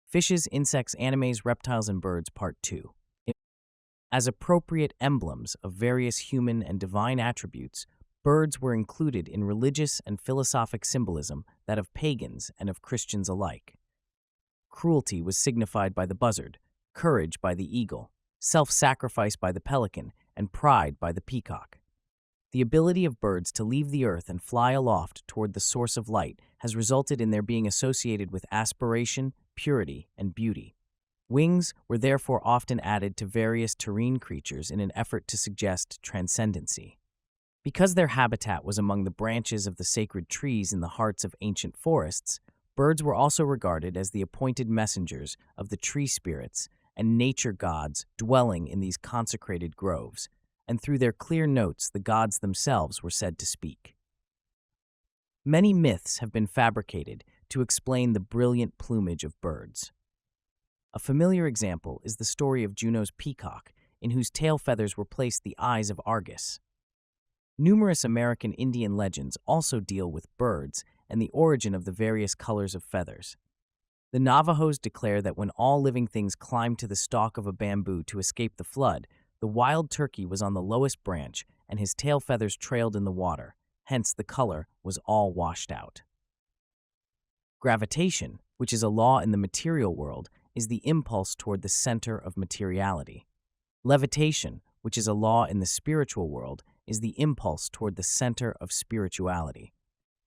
Fishes, Insects, Animes, Reptiles, and Birds, Part 2. As appropriate emblems of various human and divine attributes, birds were included in religious and philosophic symbolism, that of pagans and of Christians alike. Cruelty was signified by the buzzard, courage by the eagle, self-sacrifice by the pelican, and pride by the peacock. The ability of birds to leave the earth and fly aloft toward the source of light has resulted in their being associated with aspiration, purity, and beauty. Wings were therefore often added to various terrene creatures in an effort to suggest transcendency. Because their habitat was among the branches of the sacred trees in the hearts of ancient forests, birds were also regarded as the appointed messengers of the tree spirits and nature gods dwelling in these consecrated groves, and through their clear notes the gods themselves were said to speak. Many myths have been fabricated to explain the brilliant plumage of birds. A familiar example is the story of Juno's peacock, in whose tail feathers were placed the eyes of Argus. Numerous American Indian legends also deal with birds and the origin of the various colors of feathers. The Navajos declare that when all living things climbed to the stalk of a bamboo to escape the flood, the wild turkey was on the lowest branch and his tail feathers trailed in the water, hence the color was all washed out. Gravitation, which is a law in the material world, is the impulse toward the center of materiality. Levitation, which is a law in the spiritual world, is the impulse toward the center of spirituality.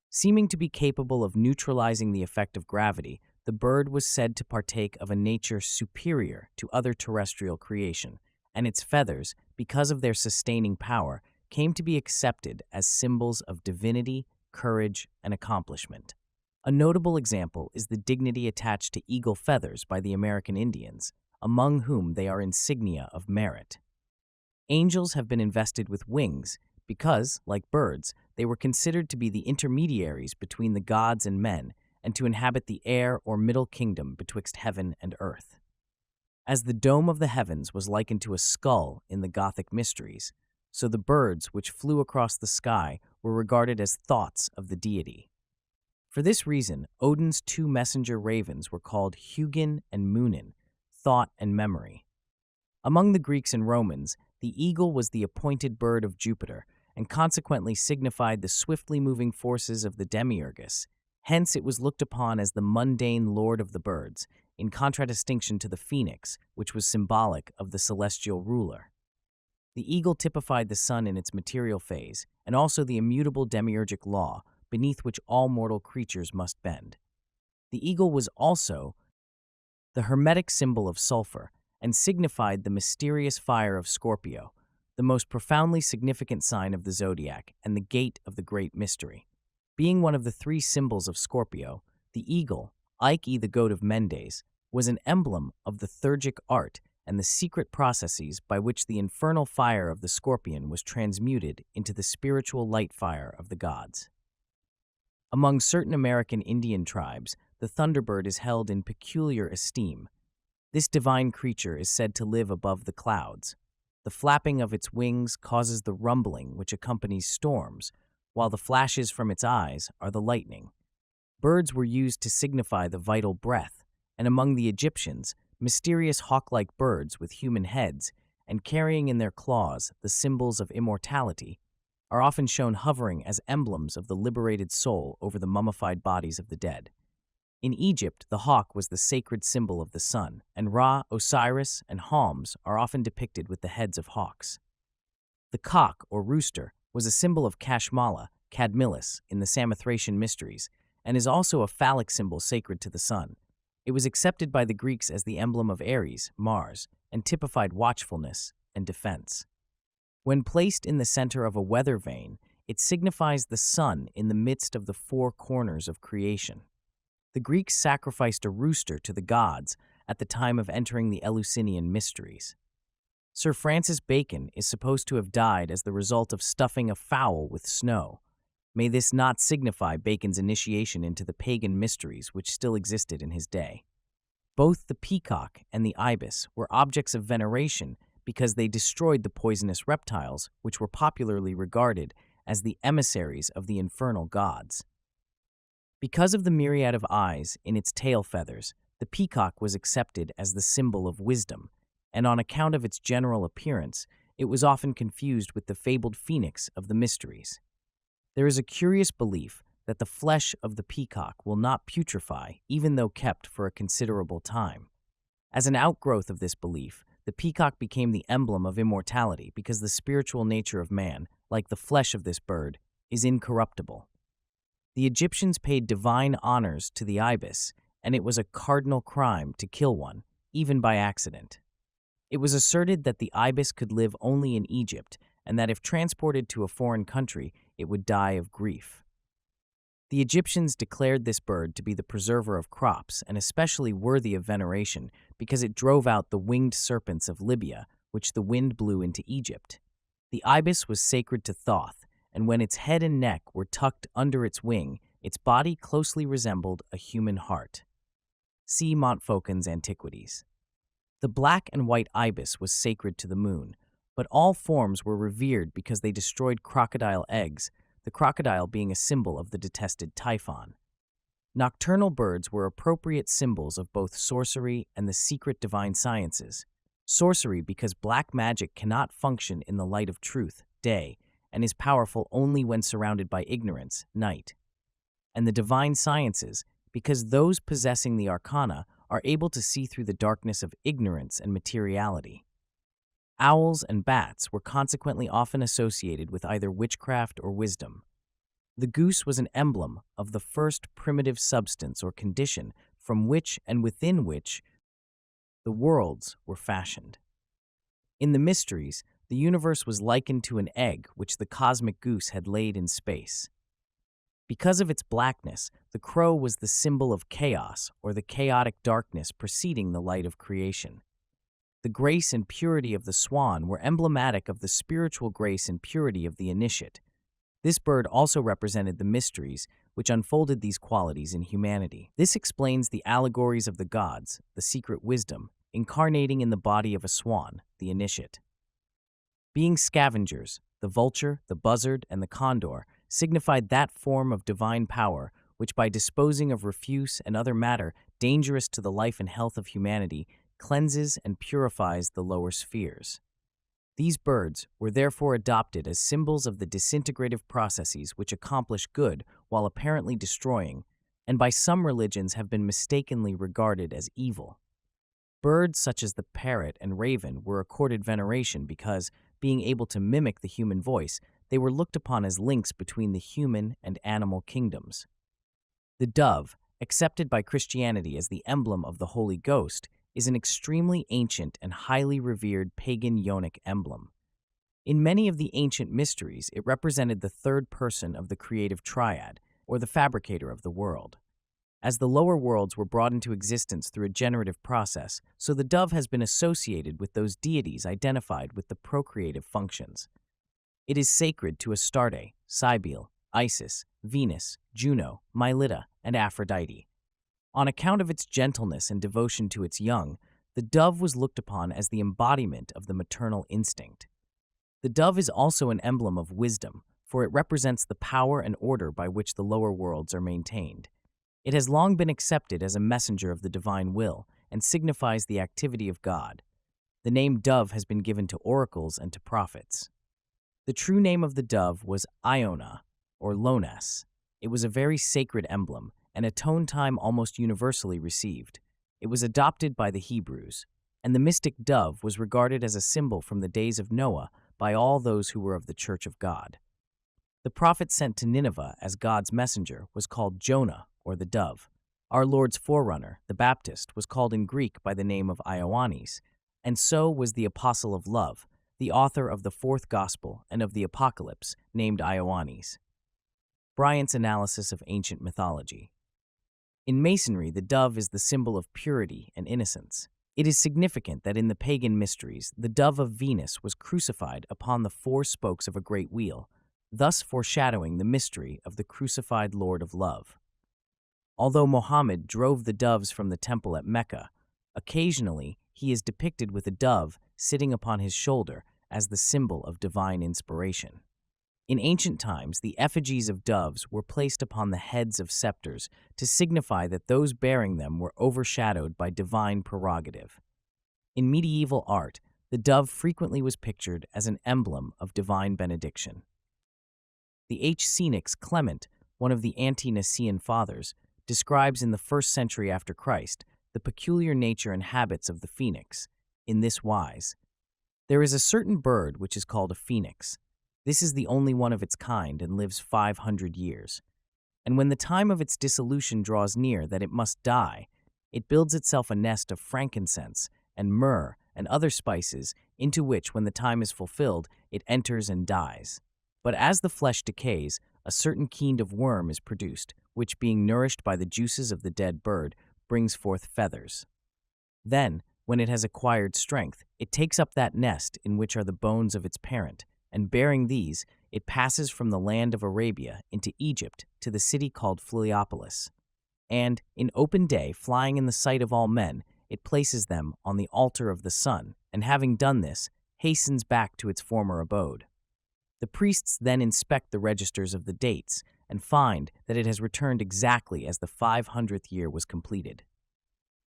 Seeming to be capable of neutralizing the effect of gravity, the bird was said to partake of a nature superior to other terrestrial creation, and its feathers, because of their sustaining power, came to be accepted as symbols of divinity, courage, and accomplishment. A notable example is the dignity attached to eagle feathers by the American Indians, among whom they are insignia of merit. Angels have been invested with wings because, like birds, they were considered to be the intermediaries between the gods and men and to inhabit the air or middle kingdom betwixt heaven and earth. As the dome of the heavens was likened to a skull in the Gothic mysteries, so the birds which flew across the sky were regarded as thoughts of the deity. For this reason, Odin's two messenger ravens were called Hugin and Munin, thought and memory. Among the Greeks and Romans, the eagle was the appointed bird of Jupiter and consequently signified the swiftly moving forces of the demiurgus. Hence it was looked upon as the mundane lord of the birds, in contradistinction to the phoenix, which was symbolic of the celestial ruler. The eagle typified the sun in its material phase, and also the immutable demiurgic law, beneath which all mortal creatures must bend. The eagle was also the Hermetic symbol of sulfur, and signified the mysterious fire of Scorpio, the most profoundly significant sign of the zodiac and the gate of the great mystery. Being one of the three symbols of Scorpio, the eagle, like the goat of Mendes, was an emblem of the theurgic art and the secret processes by which the infernal fire of the scorpion was transmuted into the spiritual light fire of the gods. Among certain American Indian tribes, the thunderbird is held in peculiar esteem. This divine creature is said to live above the clouds. The flapping of its wings causes the rumbling which accompanies storms, while the flashes from its eyes are the lightning. Birds were used to signify the vital breath, and among the Egyptians, mysterious hawk-like birds with human heads and carrying in their claws the symbols of immortality are often shown hovering as emblems of the liberated soul over the mummified bodies of the dead. In Egypt, the hawk was the sacred symbol of the sun, and Ra, Osiris, and Holmes are often depicted with the heads of hawks. The cock, or rooster, was a symbol of Kashmala, Cadmilus, in the Samothracian mysteries, and is also a phallic symbol sacred to the sun. It was accepted by the Greeks as the emblem of Ares, Mars, and typified watchfulness and defense. When placed in the center of a weather vane, it signifies the sun in the midst of the four corners of creation. The Greeks sacrificed a rooster to the gods at the time of entering the Eleusinian mysteries. Sir Francis Bacon is supposed to have died as the result of stuffing a fowl with snow. May this not signify Bacon's initiation into the pagan mysteries which still existed in his day. Both the peacock and the ibis were objects of veneration because they destroyed the poisonous reptiles which were popularly regarded as the emissaries of the infernal gods. Because of the myriad of eyes in its tail feathers, The peacock was accepted as the symbol of wisdom, and on account of its general appearance, it was often confused with the fabled phoenix of the mysteries. There is a curious belief that the flesh of the peacock will not putrefy even though kept for a considerable time. As an outgrowth of this belief, the peacock became the emblem of immortality because the spiritual nature of man, like the flesh of this bird, is incorruptible. The Egyptians paid divine honors to the ibis, and it was a cardinal crime to kill one, even by accident. It was asserted that the ibis could live only in Egypt, and that if transported to a foreign country, it would die of grief. The Egyptians declared this bird to be the preserver of crops and especially worthy of veneration because it drove out the winged serpents of Libya, which the wind blew into Egypt. The ibis was sacred to Thoth, and when its head and neck were tucked under its wing, its body closely resembled a human heart. See Montfaucon's Antiquities. The black and white ibis was sacred to the moon, but all forms were revered because they destroyed crocodile eggs, the crocodile being a symbol of the detested Typhon. Nocturnal birds were appropriate symbols of both sorcery and the secret divine sciences. Sorcery because black magic cannot function in the light of truth, day, and is powerful only when surrounded by ignorance, night. And the divine sciences because those possessing the arcana are able to see through the darkness of ignorance and materiality. Owls and bats were consequently often associated with either witchcraft or wisdom. The goose was an emblem of the first primitive substance or condition from which and within which the worlds were fashioned. In the mysteries, the universe was likened to an egg which the cosmic goose had laid in space. Because of its blackness, the crow was the symbol of chaos or the chaotic darkness preceding the light of creation. The grace and purity of the swan were emblematic of the spiritual grace and purity of the initiate. This bird also represented the mysteries, which unfolded these qualities in humanity. This explains the allegories of the gods, the secret wisdom, incarnating in the body of a swan, the initiate. Being scavengers, the vulture, the buzzard, and the condor signified that form of divine power which, by disposing of refuse and other matter dangerous to the life and health of humanity, cleanses and purifies the lower spheres. These birds were therefore adopted as symbols of the disintegrative processes which accomplish good while apparently destroying, and by some religions have been mistakenly regarded as evil. Birds such as the parrot and raven were accorded veneration because, being able to mimic the human voice, they were looked upon as links between the human and animal kingdoms. The dove, accepted by Christianity as the emblem of the Holy Ghost, is an extremely ancient and highly revered pagan Ionic emblem. In many of the ancient mysteries, it represented the third person of the creative triad, or the fabricator of the world. As the lower worlds were brought into existence through a generative process, so the dove has been associated with those deities identified with the procreative functions. It is sacred to Astarte, Cybele, Isis, Venus, Juno, Mylitta, and Aphrodite. On account of its gentleness and devotion to its young, the dove was looked upon as the embodiment of the maternal instinct. The dove is also an emblem of wisdom, for it represents the power and order by which the lower worlds are maintained. It has long been accepted as a messenger of the divine will and signifies the activity of God. The name dove has been given to oracles and to prophets. The true name of the dove was Iona, or Lonas. It was a very sacred emblem, and a tone time almost universally received. It was adopted by the Hebrews, and the mystic dove was regarded as a symbol from the days of Noah by all those who were of the Church of God. The prophet sent to Nineveh as God's messenger was called Jonah, or the dove. Our Lord's forerunner, the Baptist, was called in Greek by the name of Ioannis, and so was the Apostle of Love, the author of the fourth Gospel and of the Apocalypse, named Ioannis. Bryant's analysis of ancient mythology. In Masonry, the dove is the symbol of purity and innocence. It is significant that in the pagan mysteries, the dove of Venus was crucified upon the four spokes of a great wheel, thus foreshadowing the mystery of the crucified Lord of Love. Although Mohammed drove the doves from the temple at Mecca, occasionally he is depicted with a dove sitting upon his shoulder as the symbol of divine inspiration. In ancient times, the effigies of doves were placed upon the heads of scepters to signify that those bearing them were overshadowed by divine prerogative. In medieval art, the dove frequently was pictured as an emblem of divine benediction. The H. Clement, one of the ante-Nicene fathers, describes in the 1st century after Christ the peculiar nature and habits of the phoenix, in this wise. There is a certain bird which is called a phoenix. This is the only one of its kind and lives 500 years. And when the time of its dissolution draws near that it must die, it builds itself a nest of frankincense and myrrh and other spices, into which, when the time is fulfilled, it enters and dies. But as the flesh decays, a certain kind of worm is produced, which, being nourished by the juices of the dead bird, brings forth feathers. Then, when it has acquired strength, it takes up that nest in which are the bones of its parent, and bearing these, it passes from the land of Arabia into Egypt to the city called Philiopolis. And, in open day, flying in the sight of all men, it places them on the altar of the sun, and having done this, hastens back to its former abode. The priests then inspect the registers of the dates and find that it has returned exactly as the 500th year was completed.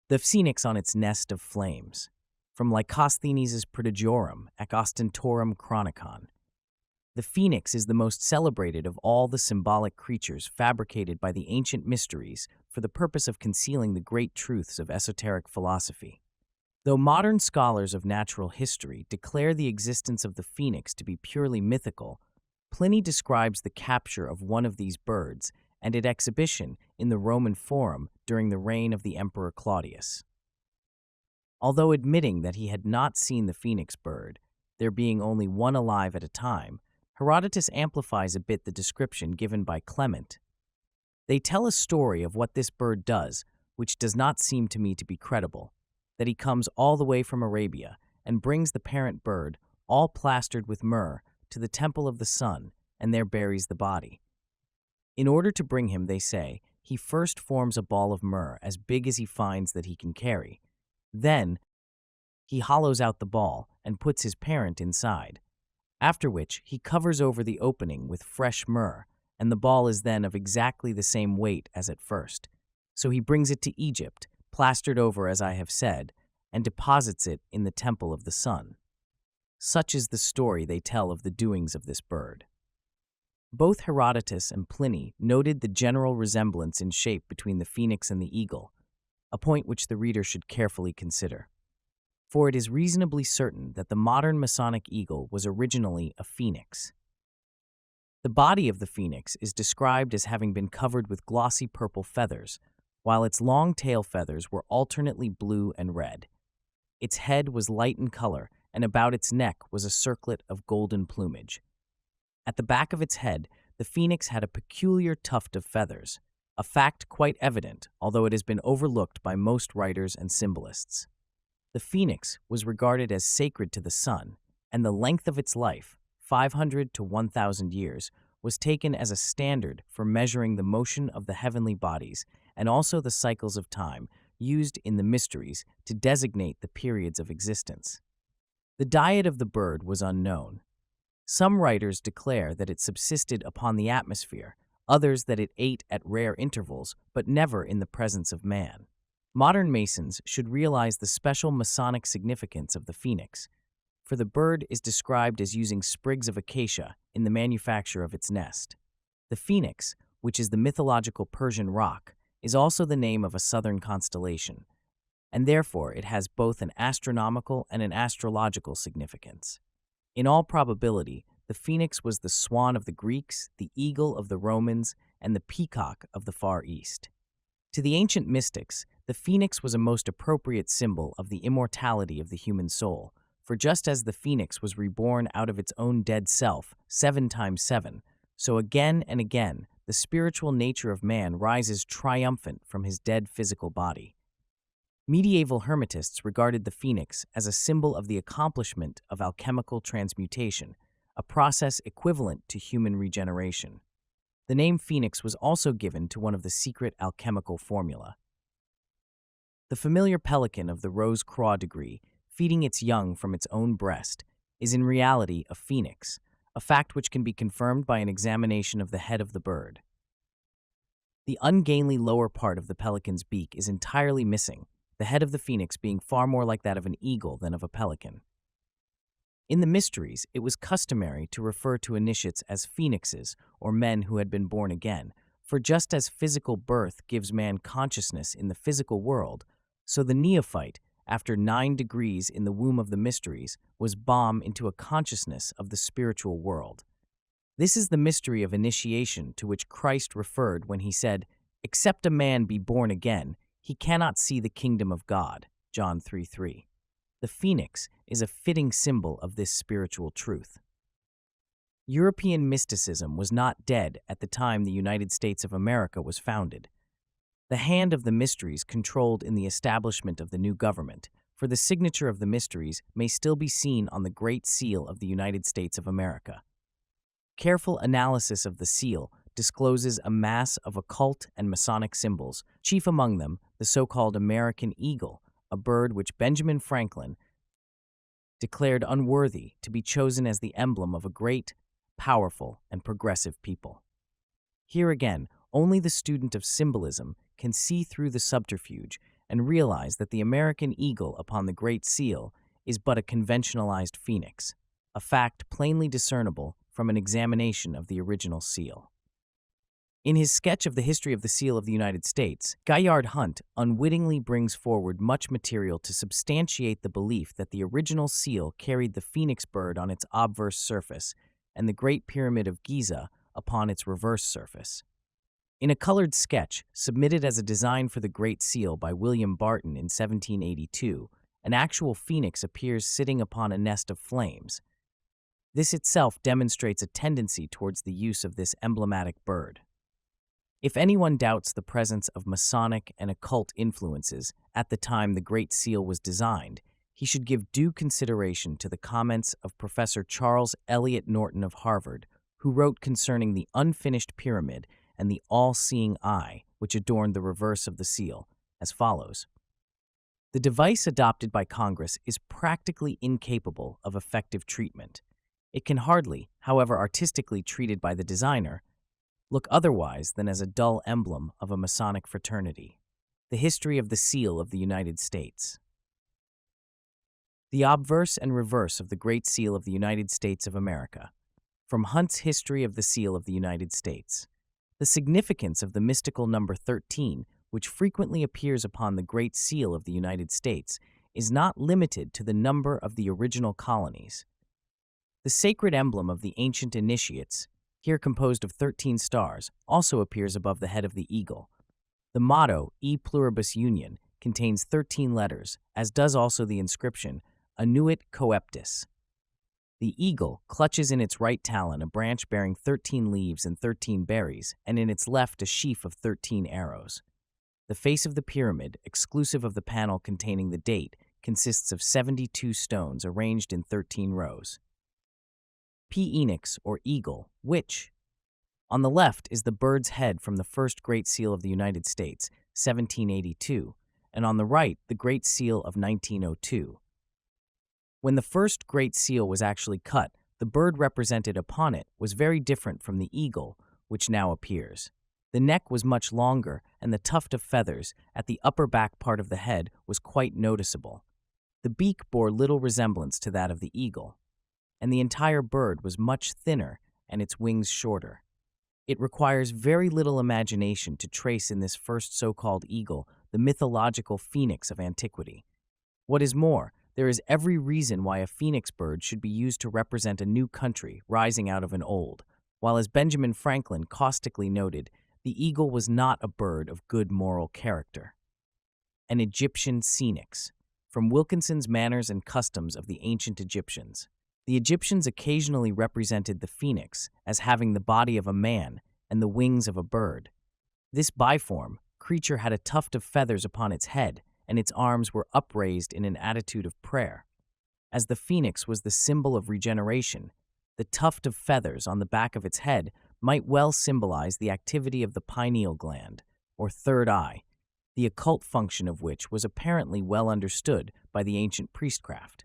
The phoenix on its nest of flames. From Lycosthenes' Prodigiorum ac Ostentorum Chronicon. The phoenix is the most celebrated of all the symbolic creatures fabricated by the ancient mysteries for the purpose of concealing the great truths of esoteric philosophy. Though modern scholars of natural history declare the existence of the phoenix to be purely mythical, Pliny describes the capture of one of these birds and its exhibition in the Roman Forum during the reign of the Emperor Claudius. Although admitting that he had not seen the phoenix bird, there being only one alive at a time, Herodotus amplifies a bit the description given by Clement. They tell a story of what this bird does, which does not seem to me to be credible, that he comes all the way from Arabia and brings the parent bird, all plastered with myrrh, to the temple of the sun, and there buries the body. In order to bring him, they say, he first forms a ball of myrrh as big as he finds that he can carry. Then, he hollows out the ball and puts his parent inside, after which he covers over the opening with fresh myrrh, and the ball is then of exactly the same weight as at first. So he brings it to Egypt, plastered over as I have said, and deposits it in the temple of the sun. Such is the story they tell of the doings of this bird. Both Herodotus and Pliny noted the general resemblance in shape between the phoenix and the eagle, a point which the reader should carefully consider. For it is reasonably certain that the modern Masonic eagle was originally a phoenix. The body of the phoenix is described as having been covered with glossy purple feathers, while its long tail feathers were alternately blue and red. Its head was light in color, and about its neck was a circlet of golden plumage. At the back of its head, the phoenix had a peculiar tuft of feathers, a fact quite evident, although it has been overlooked by most writers and symbolists. The phoenix was regarded as sacred to the sun, and the length of its life, 500 to 1,000 years, was taken as a standard for measuring the motion of the heavenly bodies and also the cycles of time used in the mysteries to designate the periods of existence. The diet of the bird was unknown. Some writers declare that it subsisted upon the atmosphere, others that it ate at rare intervals, but never in the presence of man. Modern Masons should realize the special Masonic significance of the phoenix, for the bird is described as using sprigs of acacia in the manufacture of its nest. The phoenix, which is the mythological Persian roc, is also the name of a southern constellation, and therefore it has both an astronomical and an astrological significance. In all probability, the phoenix was the swan of the Greeks, the eagle of the Romans, and the peacock of the Far East. To the ancient mystics, the phoenix was a most appropriate symbol of the immortality of the human soul, for just as the phoenix was reborn out of its own dead self 7 times 7, so again and again the spiritual nature of man rises triumphant from his dead physical body. Medieval Hermetists regarded the phoenix as a symbol of the accomplishment of alchemical transmutation, a process equivalent to human regeneration. The name phoenix was also given to one of the secret alchemical formula. The familiar pelican of the Rose-Croix degree, feeding its young from its own breast, is in reality a phoenix, a fact which can be confirmed by an examination of the head of the bird. The ungainly lower part of the pelican's beak is entirely missing, the head of the phoenix being far more like that of an eagle than of a pelican. In the mysteries, it was customary to refer to initiates as phoenixes, or men who had been born again, for just as physical birth gives man consciousness in the physical world, so the neophyte, after 9 degrees in the womb of the mysteries, was balm into a consciousness of the spiritual world. This is the mystery of initiation to which Christ referred when he said, "Except a man be born again, he cannot see the kingdom of God." John 3:3. The phoenix is a fitting symbol of this spiritual truth. European mysticism was not dead at the time the United States of America was founded. The hand of the mysteries controlled in the establishment of the new government, for the signature of the mysteries may still be seen on the Great Seal of the United States of America. Careful analysis of the seal discloses a mass of occult and Masonic symbols, chief among them the so-called American eagle, a bird which Benjamin Franklin declared unworthy to be chosen as the emblem of a great, powerful, and progressive people. Here again, only the student of symbolism can see through the subterfuge and realize that the American eagle upon the Great Seal is but a conventionalized phoenix, a fact plainly discernible from an examination of the original seal. In his sketch of the history of the seal of the United States, Gaillard Hunt unwittingly brings forward much material to substantiate the belief that the original seal carried the phoenix bird on its obverse surface and the Great Pyramid of Giza upon its reverse surface. In a colored sketch submitted as a design for the Great Seal by William Barton in 1782, an actual phoenix appears sitting upon a nest of flames. This itself demonstrates a tendency towards the use of this emblematic bird. If anyone doubts the presence of Masonic and occult influences at the time the Great Seal was designed, he should give due consideration to the comments of Professor Charles Eliot Norton of Harvard, who wrote concerning the unfinished pyramid and the all-seeing eye which adorned the reverse of the seal, as follows. The device adopted by Congress is practically incapable of effective treatment. It can hardly, however artistically treated by the designer, look otherwise than as a dull emblem of a Masonic fraternity. The history of the seal of the United States. The obverse and reverse of the Great Seal of the United States of America. From Hunt's History of the Seal of the United States. The significance of the mystical number 13, which frequently appears upon the Great Seal of the United States, is not limited to the number of the original colonies. The sacred emblem of the ancient initiates, here composed of 13 stars, also appears above the head of the eagle. The motto, E Pluribus Union, contains 13 letters, as does also the inscription, Annuit Coeptis. The eagle clutches in its right talon a branch bearing 13 leaves and 13 berries, and in its left a sheaf of 13 arrows. The face of the pyramid, exclusive of the panel containing the date, consists of 72 stones arranged in 13 rows. P. Enix, or eagle, which, on the left is the bird's head from the first Great Seal of the United States, 1782, and on the right the Great Seal of 1902. When the first Great Seal was actually cut, the bird represented upon it was very different from the eagle, which now appears. The neck was much longer, and the tuft of feathers at the upper back part of the head was quite noticeable. The beak bore little resemblance to that of the eagle, and the entire bird was much thinner and its wings shorter. It requires very little imagination to trace in this first so-called eagle the mythological phoenix of antiquity. What is more, there is every reason why a phoenix bird should be used to represent a new country rising out of an old, while as Benjamin Franklin caustically noted, the eagle was not a bird of good moral character. An Egyptian Phoenix, from Wilkinson's Manners and Customs of the Ancient Egyptians. The Egyptians occasionally represented the phoenix as having the body of a man and the wings of a bird. This biform creature had a tuft of feathers upon its head, and its arms were upraised in an attitude of prayer. As the phoenix was the symbol of regeneration, the tuft of feathers on the back of its head might well symbolize the activity of the pineal gland, or third eye, the occult function of which was apparently well understood by the ancient priestcraft.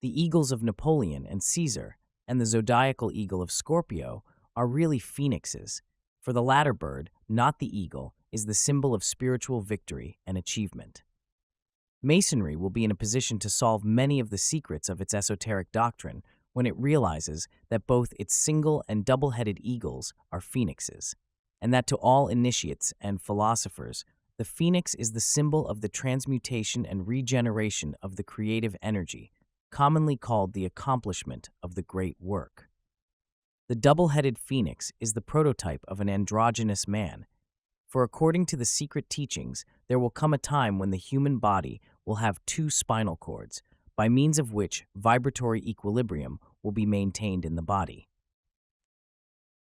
The eagles of Napoleon and Caesar and the zodiacal eagle of Scorpio are really phoenixes. For the latter bird, not the eagle, is the symbol of spiritual victory and achievement. Masonry will be in a position to solve many of the secrets of its esoteric doctrine when it realizes that both its single and double-headed eagles are phoenixes, and that to all initiates and philosophers, the phoenix is the symbol of the transmutation and regeneration of the creative energy, commonly called the accomplishment of the great work. The double-headed phoenix is the prototype of an androgynous man, for according to the secret teachings, there will come a time when the human body will have two spinal cords, by means of which vibratory equilibrium will be maintained in the body.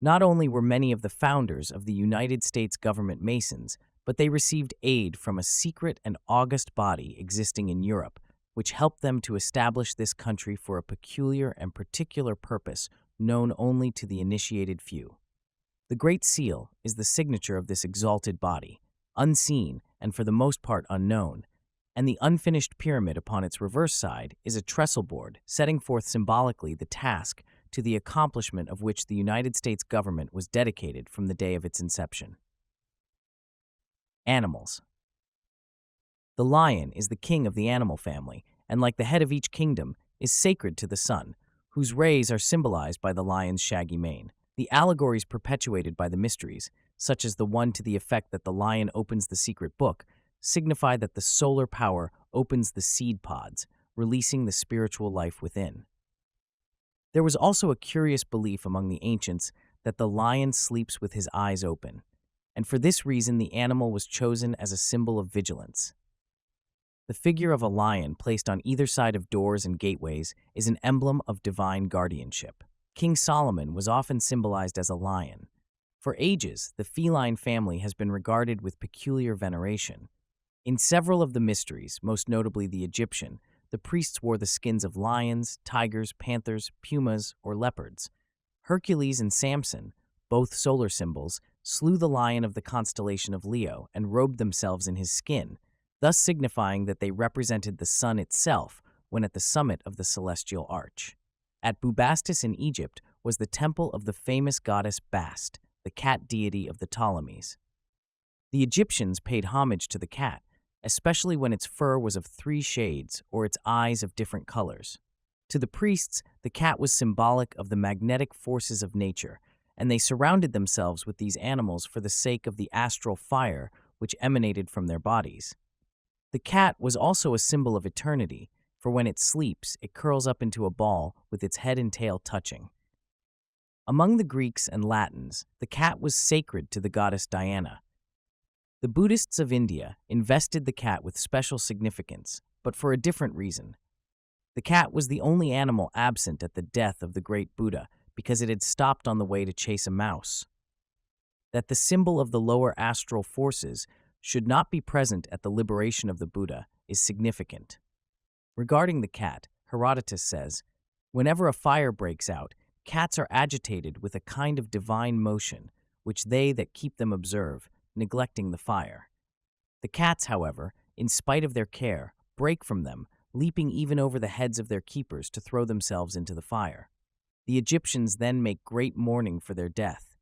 Not only were many of the founders of the United States government Masons, but they received aid from a secret and august body existing in Europe, which helped them to establish this country for a peculiar and particular purpose known only to the initiated few. The Great Seal is the signature of this exalted body, unseen and for the most part unknown, and the unfinished pyramid upon its reverse side is a trestle board setting forth symbolically the task to the accomplishment of which the United States government was dedicated from the day of its inception. Animals. The lion is the king of the animal family, and like the head of each kingdom, is sacred to the sun, whose rays are symbolized by the lion's shaggy mane. The allegories perpetuated by the mysteries, such as the one to the effect that the lion opens the secret book, signify that the solar power opens the seed pods, releasing the spiritual life within. There was also a curious belief among the ancients that the lion sleeps with his eyes open, and for this reason the animal was chosen as a symbol of vigilance. The figure of a lion placed on either side of doors and gateways is an emblem of divine guardianship. King Solomon was often symbolized as a lion. For ages, the feline family has been regarded with peculiar veneration. In several of the mysteries, most notably the Egyptian, the priests wore the skins of lions, tigers, panthers, pumas, or leopards. Hercules and Samson, both solar symbols, slew the lion of the constellation of Leo and robed themselves in his skin, thus signifying that they represented the sun itself when at the summit of the celestial arch. At Bubastis in Egypt was the temple of the famous goddess Bast, the cat deity of the Ptolemies. The Egyptians paid homage to the cat, especially when its fur was of 3 shades or its eyes of different colors. To the priests, the cat was symbolic of the magnetic forces of nature, and they surrounded themselves with these animals for the sake of the astral fire which emanated from their bodies. The cat was also a symbol of eternity, for when it sleeps, it curls up into a ball with its head and tail touching. Among the Greeks and Latins, the cat was sacred to the goddess Diana. The Buddhists of India invested the cat with special significance, but for a different reason. The cat was the only animal absent at the death of the great Buddha because it had stopped on the way to chase a mouse. That the symbol of the lower astral forces should not be present at the liberation of the Buddha is significant. Regarding the cat, Herodotus says, "Whenever a fire breaks out, cats are agitated with a kind of divine motion, which they that keep them observe, neglecting the fire. The cats, however, in spite of their care, break from them, leaping even over the heads of their keepers to throw themselves into the fire. The Egyptians then make great mourning for their death.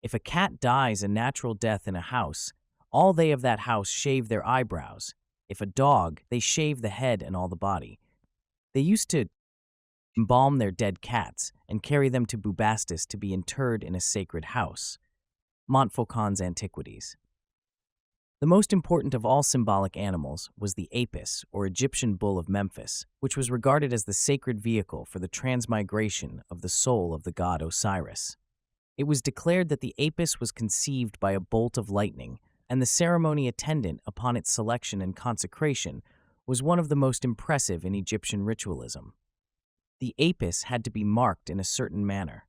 If a cat dies a natural death in a house, all they of that house shave their eyebrows. If a dog, they shave the head and all the body. They used to embalm their dead cats and carry them to Bubastis to be interred in a sacred house." Montfaucon's Antiquities. The most important of all symbolic animals was the apis, or Egyptian bull of Memphis, which was regarded as the sacred vehicle for the transmigration of the soul of the god Osiris. It was declared that the apis was conceived by a bolt of lightning, and the ceremony attendant upon its selection and consecration was one of the most impressive in Egyptian ritualism. The apis had to be marked in a certain manner.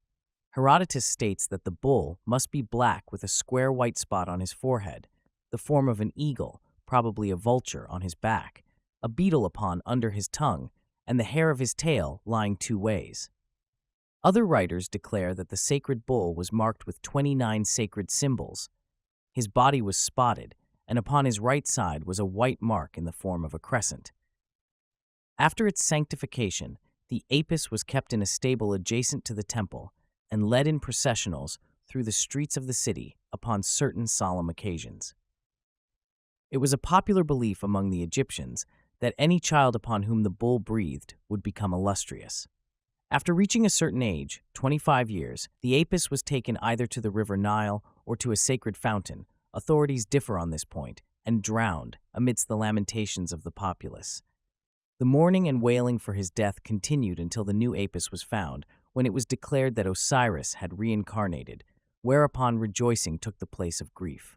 Herodotus states that the bull must be black with a square white spot on his forehead, the form of an eagle, probably a vulture, on his back, a beetle upon under his tongue, and the hair of his tail lying 2 ways. Other writers declare that the sacred bull was marked with 29 sacred symbols. His body was spotted, and upon his right side was a white mark in the form of a crescent. After its sanctification, The apis was kept in a stable adjacent to the temple and led in processionals through the streets of the city upon certain solemn occasions. It was a popular belief among the Egyptians that any child upon whom the bull breathed would become illustrious. After reaching a certain age, 25 years, the apis was taken either to the river Nile or to a sacred fountain, authorities differ on this point, and drowned amidst the lamentations of the populace. The mourning and wailing for his death continued until the new apis was found, when it was declared that Osiris had reincarnated, whereupon rejoicing took the place of grief.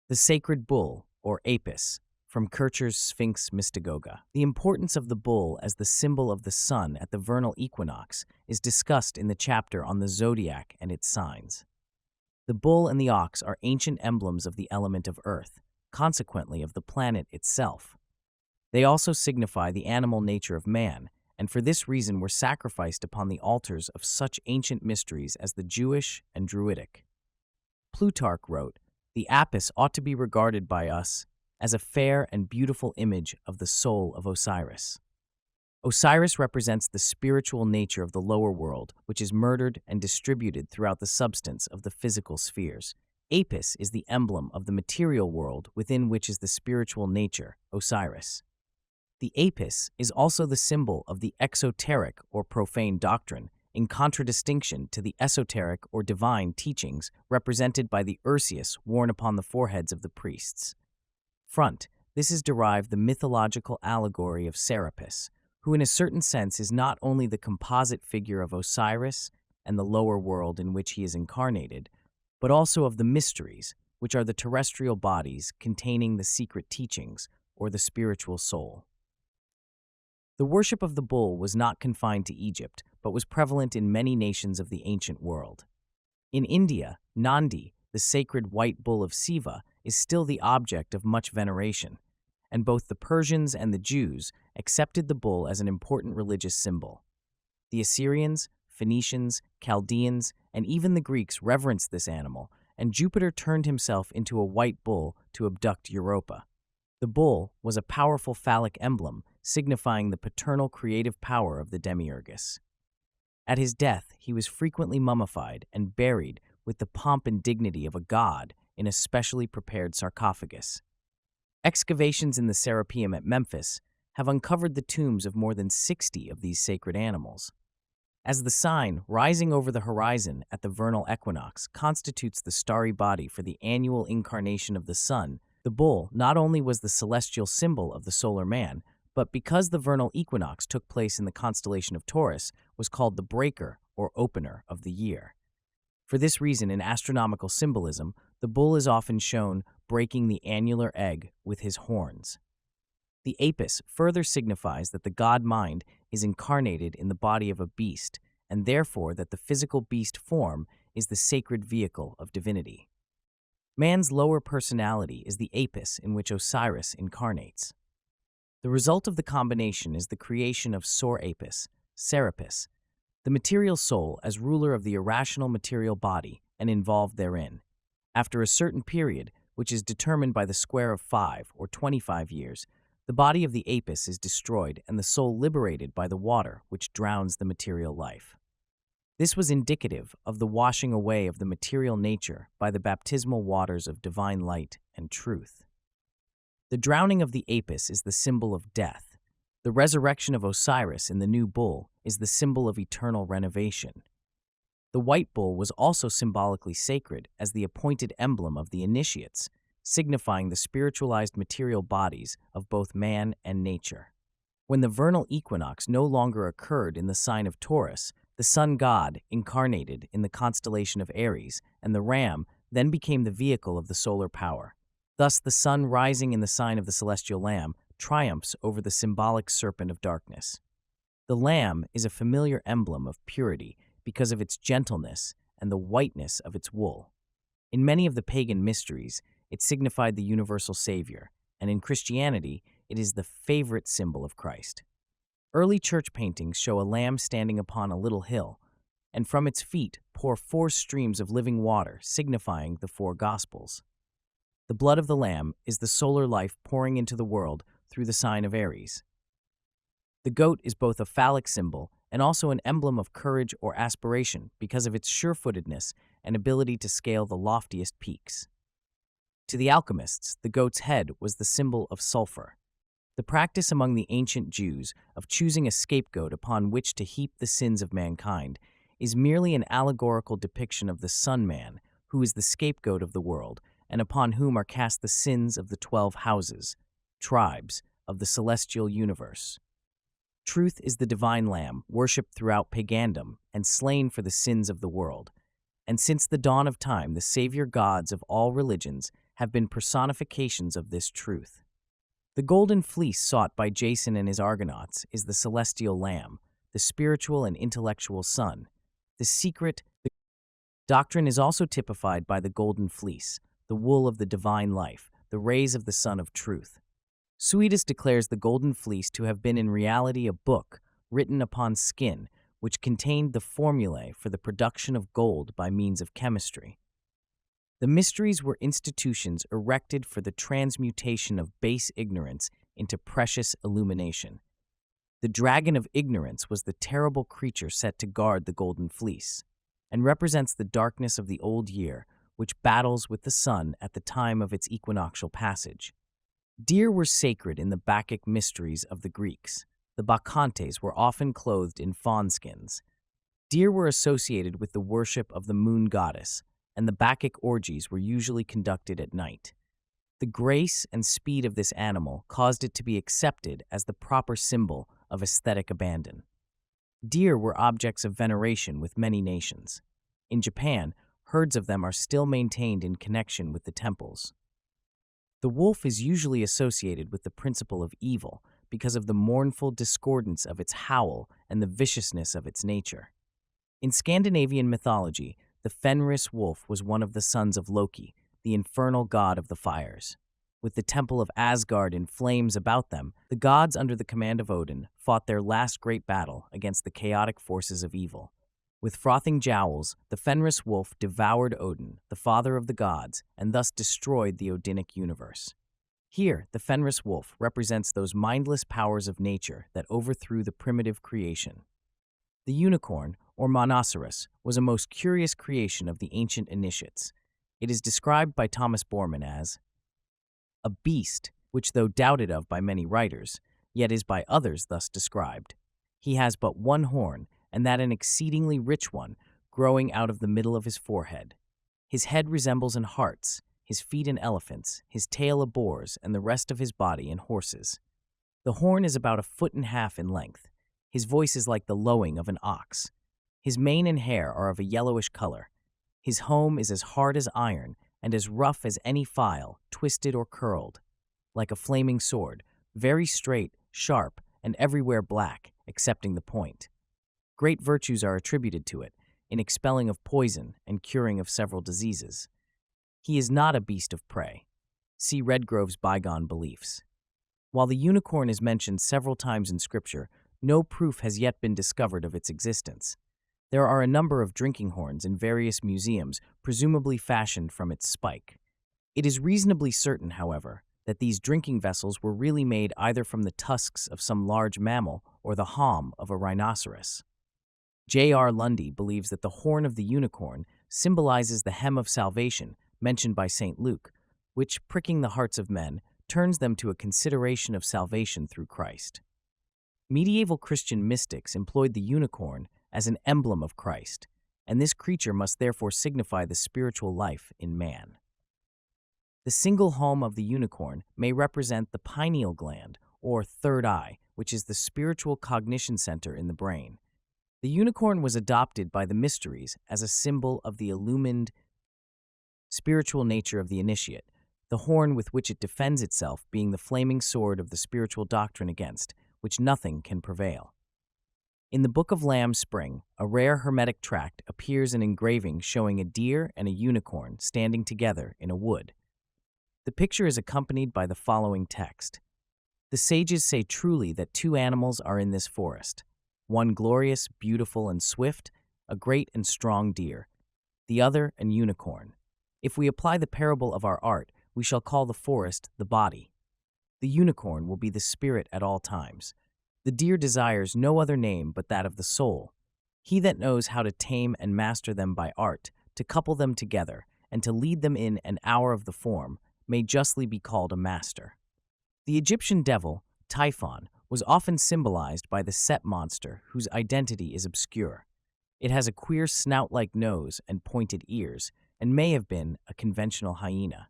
The sacred bull, or apis, from Kircher's Sphinx Mystagoga. The importance of the bull as the symbol of the sun at the vernal equinox is discussed in the chapter on the zodiac and its signs. The bull and the ox are ancient emblems of the element of earth, consequently of the planet itself. They also signify the animal nature of man, and for this reason were sacrificed upon the altars of such ancient mysteries as the Jewish and Druidic. Plutarch wrote, "The apis ought to be regarded by us as a fair and beautiful image of the soul of Osiris." Osiris represents the spiritual nature of the lower world, which is murdered and distributed throughout the substance of the physical spheres. Apis is the emblem of the material world within which is the spiritual nature, Osiris. The apis is also the symbol of the exoteric or profane doctrine, in contradistinction to the esoteric or divine teachings represented by the ursius worn upon the foreheads of the priests. Front, this is derived the mythological allegory of Serapis, who in a certain sense is not only the composite figure of Osiris and the lower world in which he is incarnated, but also of the mysteries, which are the terrestrial bodies containing the secret teachings or the spiritual soul. The worship of the bull was not confined to Egypt, but was prevalent in many nations of the ancient world. In India, Nandi, the sacred white bull of Siva, is still the object of much veneration, and both the Persians and the Jews accepted the bull as an important religious symbol. The Assyrians, Phoenicians, Chaldeans, and even the Greeks reverenced this animal, and Jupiter turned himself into a white bull to abduct Europa. The bull was a powerful phallic emblem, signifying the paternal creative power of the demiurgus. At his death, he was frequently mummified and buried with the pomp and dignity of a god in a specially prepared sarcophagus. Excavations in the Serapeum at Memphis have uncovered the tombs of more than 60 of these sacred animals. As the sign rising over the horizon at the vernal equinox constitutes the starry body for the annual incarnation of the sun, the bull not only was the celestial symbol of the solar man, but because the vernal equinox took place in the constellation of Taurus, was called the breaker or opener of the year. For this reason, in astronomical symbolism, the bull is often shown breaking the annular egg with his horns. The apis further signifies that the god mind is incarnated in the body of a beast, and therefore that the physical beast form is the sacred vehicle of divinity. Man's lower personality is the apis in which Osiris incarnates. The result of the combination is the creation of Sor Apis, Serapis, the material soul as ruler of the irrational material body and involved therein. After a certain period, which is determined by the square of 5 or 25 years, the body of the apis is destroyed and the soul liberated by the water which drowns the material life. This was indicative of the washing away of the material nature by the baptismal waters of divine light and truth. The drowning of the apis is the symbol of death. The resurrection of Osiris in the new bull is the symbol of eternal renovation. The white bull was also symbolically sacred as the appointed emblem of the initiates, signifying the spiritualized material bodies of both man and nature. When the vernal equinox no longer occurred in the sign of Taurus, the sun god incarnated in the constellation of Aries, and the ram then became the vehicle of the solar power. Thus, the sun rising in the sign of the celestial lamb triumphs over the symbolic serpent of darkness. The lamb is a familiar emblem of purity because of its gentleness and the whiteness of its wool. In many of the pagan mysteries, it signified the universal Savior, and in Christianity, it is the favorite symbol of Christ. Early church paintings show a lamb standing upon a little hill, and from its feet pour 4 streams of living water, signifying the 4 Gospels. The blood of the lamb is the solar life pouring into the world through the sign of Aries. The goat is both a phallic symbol and also an emblem of courage or aspiration because of its sure-footedness and ability to scale the loftiest peaks. To the alchemists, the goat's head was the symbol of sulfur. The practice among the ancient Jews of choosing a scapegoat upon which to heap the sins of mankind is merely an allegorical depiction of the Sun Man, who is the scapegoat of the world, and upon whom are cast the sins of the 12 houses, tribes, of the celestial universe. Truth is the divine lamb, worshipped throughout pagandom and slain for the sins of the world. And since the dawn of time, the savior gods of all religions have been personifications of this truth. The golden fleece sought by Jason and his Argonauts is the celestial lamb, the spiritual and intellectual sun. The doctrine is also typified by the golden fleece, the wool of the divine life, the rays of the sun of truth. Suidas declares the golden fleece to have been in reality a book written upon skin, which contained the formulae for the production of gold by means of chemistry. The mysteries were institutions erected for the transmutation of base ignorance into precious illumination. The dragon of ignorance was the terrible creature set to guard the golden fleece, and represents the darkness of the old year, which battles with the sun at the time of its equinoctial passage. Deer were sacred in the Bacchic mysteries of the Greeks. The Bacchantes were often clothed in fawn skins. Deer were associated with the worship of the moon goddess, and the Bacchic orgies were usually conducted at night. The grace and speed of this animal caused it to be accepted as the proper symbol of aesthetic abandon. Deer were objects of veneration with many nations. In Japan, herds of them are still maintained in connection with the temples. The wolf is usually associated with the principle of evil because of the mournful discordance of its howl and the viciousness of its nature. In Scandinavian mythology, the Fenris wolf was one of the sons of Loki, the infernal god of the fires. With the temple of Asgard in flames about them, the gods under the command of Odin fought their last great battle against the chaotic forces of evil. With frothing jowls, the Fenris wolf devoured Odin, the father of the gods, and thus destroyed the Odinic universe. Here, the Fenris wolf represents those mindless powers of nature that overthrew the primitive creation. The unicorn, or monoceros, was a most curious creation of the ancient initiates. It is described by Thomas Bormann as a beast, which though doubted of by many writers, yet is by others thus described. He has but one horn, and that an exceedingly rich one, growing out of the middle of his forehead. His head resembles an hart's, his feet an elephant's, his tail a boar's, and the rest of his body an horse's. The horn is about 1.5 feet in length. His voice is like the lowing of an ox. His mane and hair are of a yellowish color. His home is as hard as iron, and as rough as any file, twisted or curled. Like a flaming sword, very straight, sharp, and everywhere black, excepting the point. Great virtues are attributed to it, in expelling of poison and curing of several diseases. He is not a beast of prey. See Redgrove's Bygone Beliefs. While the unicorn is mentioned several times in Scripture, no proof has yet been discovered of its existence. There are a number of drinking horns in various museums, presumably fashioned from its spike. It is reasonably certain, however, that these drinking vessels were really made either from the tusks of some large mammal or the haum of a rhinoceros. J.R. Lundy believes that the horn of the unicorn symbolizes the hem of salvation mentioned by St. Luke, which, pricking the hearts of men, turns them to a consideration of salvation through Christ. Medieval Christian mystics employed the unicorn as an emblem of Christ, and this creature must therefore signify the spiritual life in man. The single home of the unicorn may represent the pineal gland, or third eye, which is the spiritual cognition center in the brain. The unicorn was adopted by the mysteries as a symbol of the illumined spiritual nature of the initiate, the horn with which it defends itself being the flaming sword of the spiritual doctrine against which nothing can prevail. In the Book of Lamb's Spring, a rare Hermetic tract appears an engraving showing a deer and a unicorn standing together in a wood. The picture is accompanied by the following text. The sages say truly that 2 animals are in this forest, one glorious, beautiful, and swift, a great and strong deer, the other an unicorn. If we apply the parable of our art, we shall call the forest the body. The unicorn will be the spirit at all times. The deer desires no other name but that of the soul. He that knows how to tame and master them by art, to couple them together, and to lead them in an hour of the form, may justly be called a master. The Egyptian devil, Typhon, was often symbolized by the Set monster whose identity is obscure. It has a queer snout-like nose and pointed ears, and may have been a conventional hyena.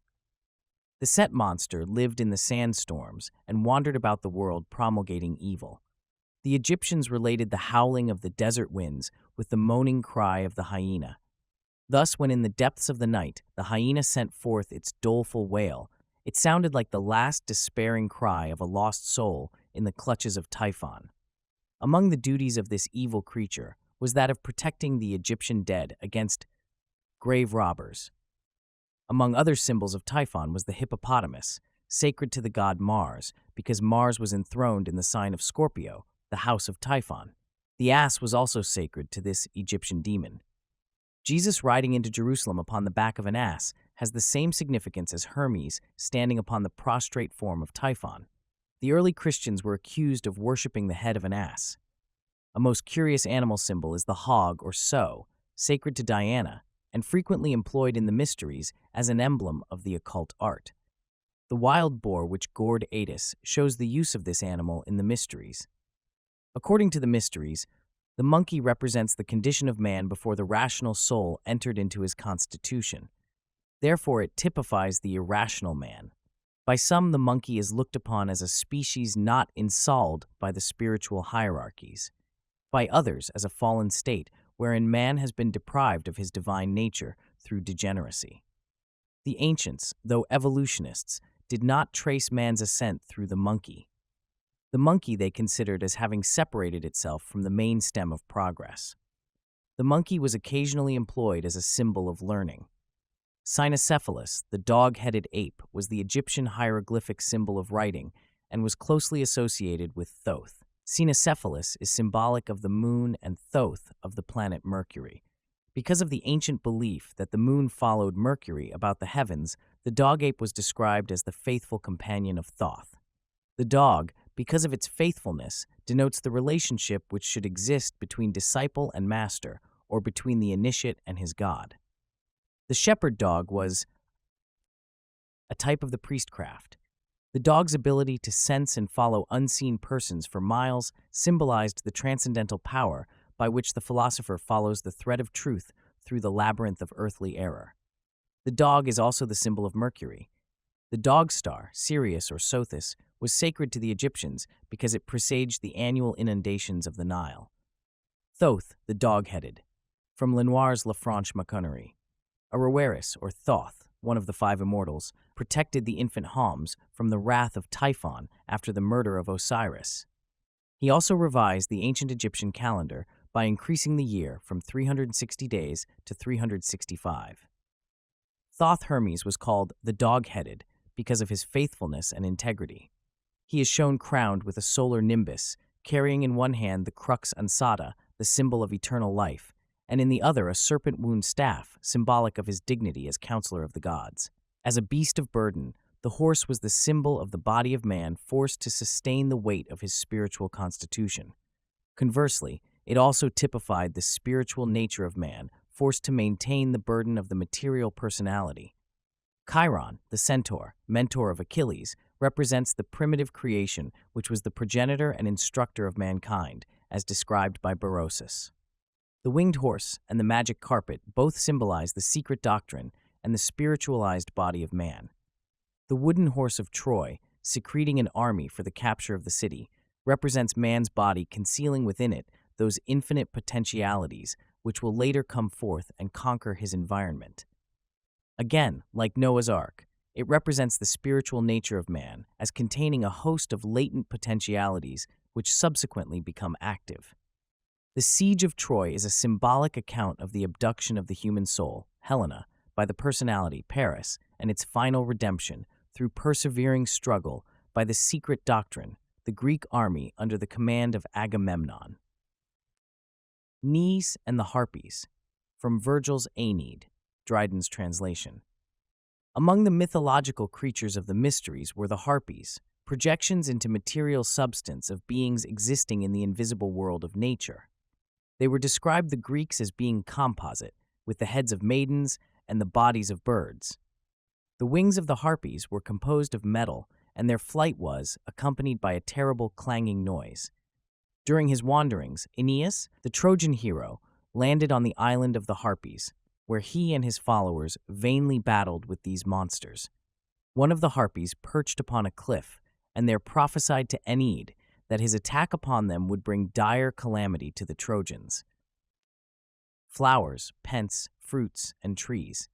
The Set monster lived in the sandstorms and wandered about the world promulgating evil. The Egyptians related the howling of the desert winds with the moaning cry of the hyena. Thus, when in the depths of the night the hyena sent forth its doleful wail, it sounded like the last despairing cry of a lost soul in the clutches of Typhon. Among the duties of this evil creature was that of protecting the Egyptian dead against grave robbers. Among other symbols of Typhon was the hippopotamus, sacred to the god Mars, because Mars was enthroned in the sign of Scorpio, the house of Typhon. The ass was also sacred to this Egyptian demon. Jesus riding into Jerusalem upon the back of an ass has the same significance as Hermes standing upon the prostrate form of Typhon. The early Christians were accused of worshipping the head of an ass. A most curious animal symbol is the hog or sow, sacred to Diana, and frequently employed in the mysteries as an emblem of the occult art. The wild boar which gored Attis shows the use of this animal in the mysteries. According to the mysteries, the monkey represents the condition of man before the rational soul entered into his constitution. Therefore, it typifies the irrational man. By some, the monkey is looked upon as a species not installed by the spiritual hierarchies. By others, as a fallen state wherein man has been deprived of his divine nature through degeneracy. The ancients, though evolutionists, did not trace man's ascent through the monkey. The monkey they considered as having separated itself from the main stem of progress. The monkey was occasionally employed as a symbol of learning. Cynocephalus, the dog-headed ape, was the Egyptian hieroglyphic symbol of writing and was closely associated with Thoth. Cynocephalus is symbolic of the moon and Thoth of the planet Mercury. Because of the ancient belief that the moon followed Mercury about the heavens, the dog ape was described as the faithful companion of Thoth. The dog, because of its faithfulness, denotes the relationship which should exist between disciple and master, or between the initiate and his god. The shepherd dog was a type of the priestcraft. The dog's ability to sense and follow unseen persons for miles symbolized the transcendental power by which the philosopher follows the thread of truth through the labyrinth of earthly error. The dog is also the symbol of Mercury. The dog star, Sirius or Sothis, was sacred to the Egyptians because it presaged the annual inundations of the Nile. Thoth, the dog-headed, from Lenoir's La Franche Maconnerie. Araweris, or Thoth, one of the five immortals, protected the infant Homs from the wrath of Typhon after the murder of Osiris. He also revised the ancient Egyptian calendar by increasing the year from 360 days to 365. Thoth Hermes was called the dog-headed because of his faithfulness and integrity. He is shown crowned with a solar nimbus, carrying in one hand the crux ansata, the symbol of eternal life, and in the other a serpent-wound staff, symbolic of his dignity as counselor of the gods. As a beast of burden, the horse was the symbol of the body of man forced to sustain the weight of his spiritual constitution. Conversely, it also typified the spiritual nature of man, forced to maintain the burden of the material personality. Chiron, the centaur, mentor of Achilles, represents the primitive creation which was the progenitor and instructor of mankind, as described by Berosus. The winged horse and the magic carpet both symbolize the secret doctrine and the spiritualized body of man. The wooden horse of Troy, secreting an army for the capture of the city, represents man's body concealing within it those infinite potentialities which will later come forth and conquer his environment. Again, like Noah's Ark, it represents the spiritual nature of man as containing a host of latent potentialities which subsequently become active. The siege of Troy is a symbolic account of the abduction of the human soul, Helena, by the personality, Paris, and its final redemption through persevering struggle by the secret doctrine, the Greek army under the command of Agamemnon. Nes and the Harpies, from Virgil's Aeneid, Dryden's translation. Among the mythological creatures of the mysteries were the Harpies, projections into material substance of beings existing in the invisible world of nature. They were described the Greeks as being composite, with the heads of maidens and the bodies of birds. The wings of the harpies were composed of metal, and their flight was accompanied by a terrible clanging noise. During his wanderings, Aeneas, the Trojan hero, landed on the island of the Harpies, where he and his followers vainly battled with these monsters. One of the Harpies perched upon a cliff, and there prophesied to Aeneid that his attack upon them would bring dire calamity to the Trojans. Flowers, pence, fruits, and trees.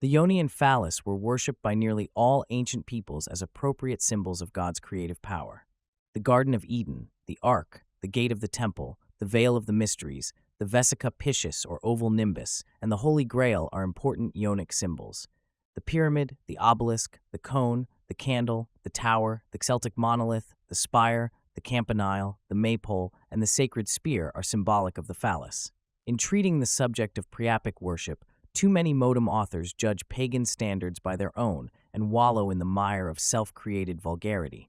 The Ionian phallus were worshipped by nearly all ancient peoples as appropriate symbols of God's creative power. The Garden of Eden, the Ark, the Gate of the Temple, the Veil of the Mysteries, the Vesica Piscis or oval nimbus, and the Holy Grail are important Ionic symbols. The pyramid, the obelisk, the cone, the candle, the tower, the Celtic monolith, the spire, the campanile, the maypole, and the sacred spear are symbolic of the phallus. In treating the subject of priapic worship, too many modem authors judge pagan standards by their own and wallow in the mire of self-created vulgarity.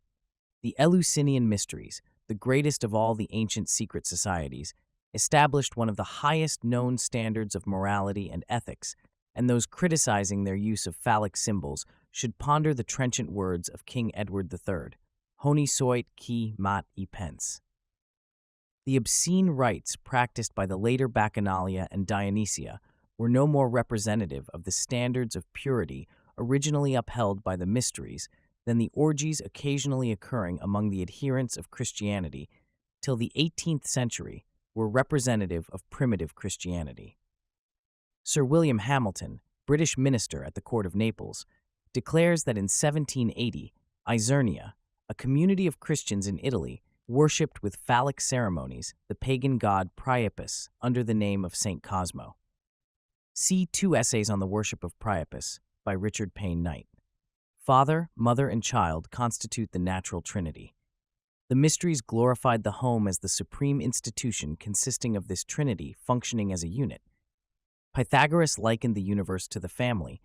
The Eleusinian mysteries, the greatest of all the ancient secret societies, established one of the highest known standards of morality and ethics, and those criticizing their use of phallic symbols should ponder the trenchant words of King Edward III, Honi soit qui mat e pense. The obscene rites practiced by the later Bacchanalia and Dionysia were no more representative of the standards of purity originally upheld by the mysteries than the orgies occasionally occurring among the adherents of Christianity till the 18th century were representative of primitive Christianity. Sir William Hamilton, British minister at the court of Naples, declares that in 1780, Isernia, a community of Christians in Italy, worshipped with phallic ceremonies the pagan god Priapus under the name of Saint Cosmo. See 2 essays on the worship of Priapus by Richard Payne Knight. Father, mother, and child constitute the natural trinity. The mysteries glorified the home as the supreme institution consisting of this trinity functioning as a unit. Pythagoras likened the universe to the family,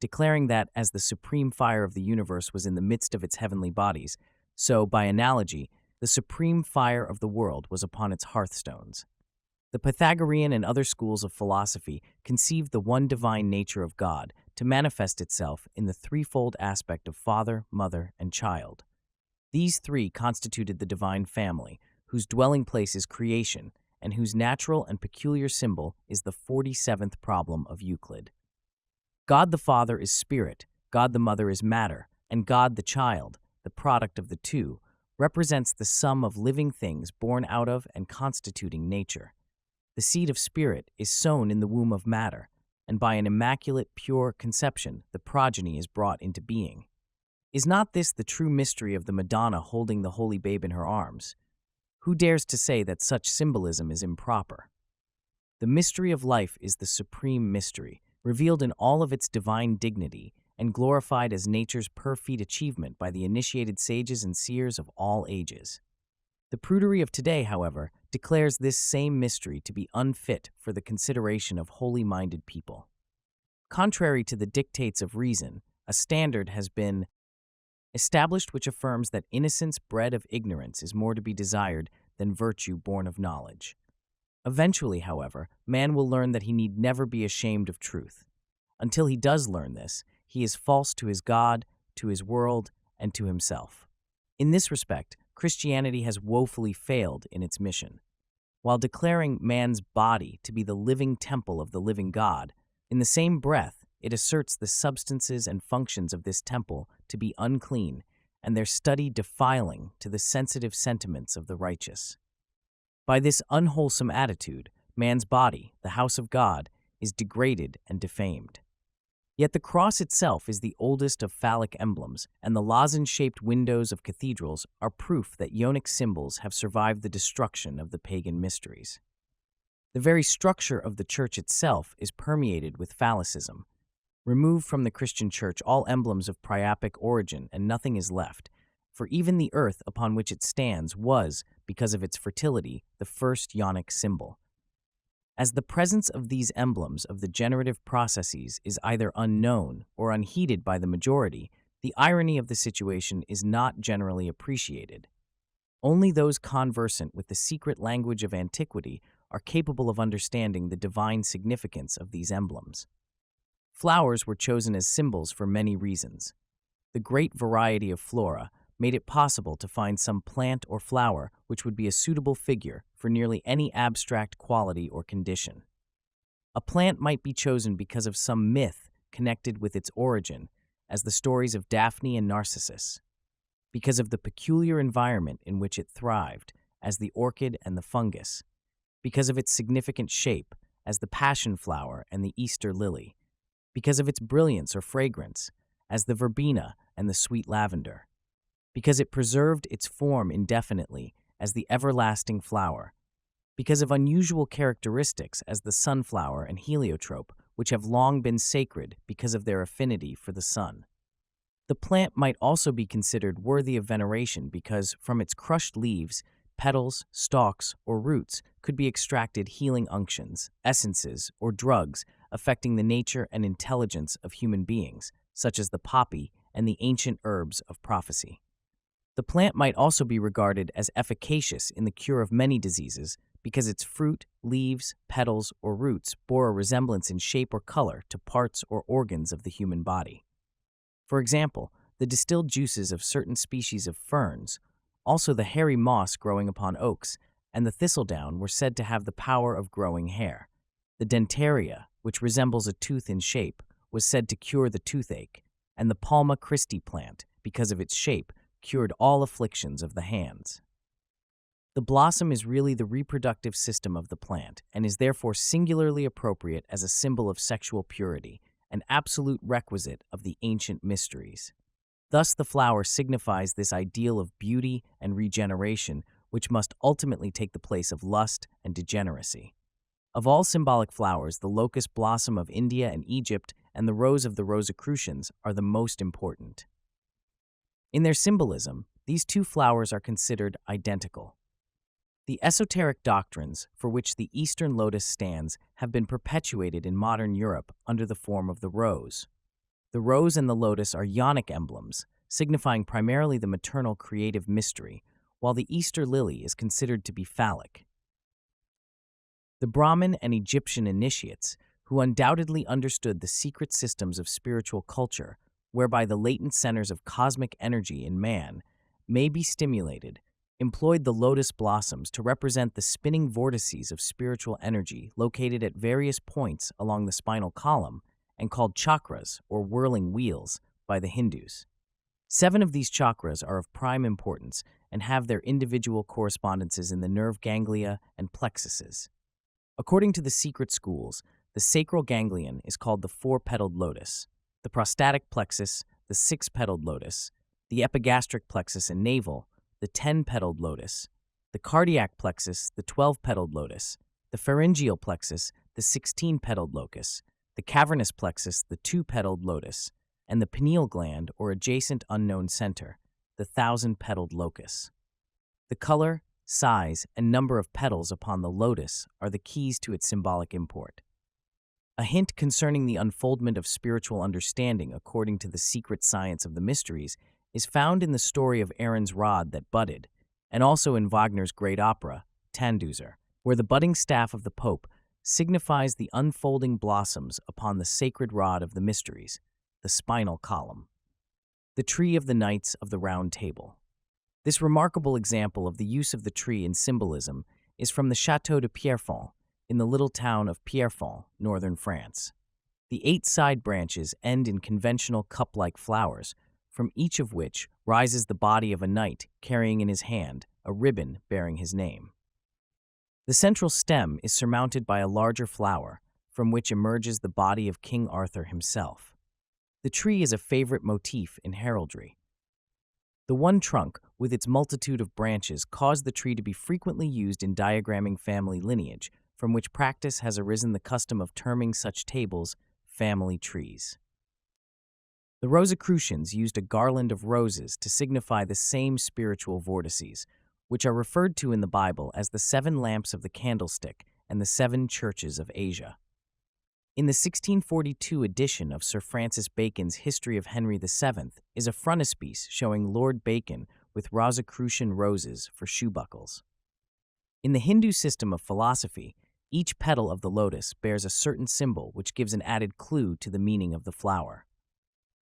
declaring that as the supreme fire of the universe was in the midst of its heavenly bodies, so, by analogy, the supreme fire of the world was upon its hearthstones. The Pythagorean and other schools of philosophy conceived the one divine nature of God to manifest itself in the threefold aspect of father, mother, and child. These three constituted the divine family, whose dwelling place is creation, and whose natural and peculiar symbol is the 47th problem of Euclid. God the Father is spirit, God the Mother is matter, and God the Child, the product of the two, represents the sum of living things born out of and constituting nature. The seed of spirit is sown in the womb of matter, and by an immaculate, pure conception, the progeny is brought into being. Is not this the true mystery of the Madonna holding the Holy Babe in her arms? Who dares to say that such symbolism is improper? The mystery of life is the supreme mystery, revealed in all of its divine dignity and glorified as nature's perfect achievement by the initiated sages and seers of all ages. The prudery of today, however, declares this same mystery to be unfit for the consideration of holy-minded people. Contrary to the dictates of reason, a standard has been established which affirms that innocence bred of ignorance is more to be desired than virtue born of knowledge. Eventually, however, man will learn that he need never be ashamed of truth. Until he does learn this, he is false to his God, to his world, and to himself. In this respect, Christianity has woefully failed in its mission. While declaring man's body to be the living temple of the living God, in the same breath, it asserts the substances and functions of this temple to be unclean, and their study defiling to the sensitive sentiments of the righteous. By this unwholesome attitude, man's body, the house of God, is degraded and defamed. Yet the cross itself is the oldest of phallic emblems, and the lozenge-shaped windows of cathedrals are proof that Ionic symbols have survived the destruction of the pagan mysteries. The very structure of the church itself is permeated with phallicism. Remove from the Christian church all emblems of priapic origin, and nothing is left, for even the earth upon which it stands was, because of its fertility, the first Ionic symbol. As the presence of these emblems of the generative processes is either unknown or unheeded by the majority, The irony of the situation is not generally appreciated. Only those conversant with the secret language of antiquity are capable of understanding the divine significance of these emblems. Flowers were chosen as symbols for many reasons. The great variety of flora made it possible to find some plant or flower which would be a suitable figure for nearly any abstract quality or condition. A plant might be chosen because of some myth connected with its origin, as the stories of Daphne and Narcissus, because of the peculiar environment in which it thrived, as the orchid and the fungus, because of its significant shape, as the passion flower and the Easter lily, because of its brilliance or fragrance, as the verbena and the sweet lavender, because it preserved its form indefinitely, as the everlasting flower, because of unusual characteristics as the sunflower and heliotrope, which have long been sacred because of their affinity for the sun. The plant might also be considered worthy of veneration because, from its crushed leaves, petals, stalks, or roots could be extracted healing unctions, essences, or drugs affecting the nature and intelligence of human beings, such as the poppy and the ancient herbs of prophecy. The plant might also be regarded as efficacious in the cure of many diseases because its fruit, leaves, petals, or roots bore a resemblance in shape or color to parts or organs of the human body. For example, the distilled juices of certain species of ferns, also the hairy moss growing upon oaks, and the thistledown were said to have the power of growing hair. The dentaria, which resembles a tooth in shape, was said to cure the toothache, and the Palma Christi plant, because of its shape, cured all afflictions of the hands. The blossom is really the reproductive system of the plant and is therefore singularly appropriate as a symbol of sexual purity, an absolute requisite of the ancient mysteries. Thus, the flower signifies this ideal of beauty and regeneration, which must ultimately take the place of lust and degeneracy. Of all symbolic flowers, the locust blossom of India and Egypt and the rose of the Rosicrucians are the most important. In their symbolism, these two flowers are considered identical. The esoteric doctrines for which the Eastern lotus stands have been perpetuated in modern Europe under the form of the rose. The rose and the lotus are yonic emblems, signifying primarily the maternal creative mystery, while the Easter lily is considered to be phallic. The Brahmin and Egyptian initiates, who undoubtedly understood the secret systems of spiritual culture, whereby the latent centers of cosmic energy in man may be stimulated, employed the lotus blossoms to represent the spinning vortices of spiritual energy located at various points along the spinal column and called chakras, or whirling wheels, by the Hindus. 7 of these chakras are of prime importance and have their individual correspondences in the nerve ganglia and plexuses. According to the secret schools, the sacral ganglion is called the 4-petaled lotus, the prostatic plexus, the 6-petaled lotus, the epigastric plexus and navel, the 10-petaled lotus, the cardiac plexus, the 12-petaled lotus, the pharyngeal plexus, the 16-petaled locus, the cavernous plexus, the 2-petaled lotus, and the pineal gland or adjacent unknown center, the 1,000-petaled locus. The color, size, and number of petals upon the lotus are the keys to its symbolic import. A hint concerning the unfoldment of spiritual understanding according to the secret science of the mysteries is found in the story of Aaron's rod that budded, and also in Wagner's great opera, Tannhäuser, where the budding staff of the Pope signifies the unfolding blossoms upon the sacred rod of the mysteries, the spinal column. The tree of the Knights of the Round Table. This remarkable example of the use of the tree in symbolism is from the Château de Pierrefonds in the little town of Pierrefonds, northern France. The 8 side branches end in conventional cup-like flowers, from each of which rises the body of a knight carrying in his hand a ribbon bearing his name. The central stem is surmounted by a larger flower, from which emerges the body of King Arthur himself. The tree is a favorite motif in heraldry. The one trunk, with its multitude of branches, caused the tree to be frequently used in diagramming family lineage, from which practice has arisen the custom of terming such tables family trees. The Rosicrucians used a garland of roses to signify the same spiritual vortices, which are referred to in the Bible as the 7 lamps of the candlestick and the 7 churches of Asia. In the 1642 edition of Sir Francis Bacon's History of Henry VII is a frontispiece showing Lord Bacon with Rosicrucian roses for shoe buckles. In the Hindu system of philosophy, each petal of the lotus bears a certain symbol which gives an added clue to the meaning of the flower.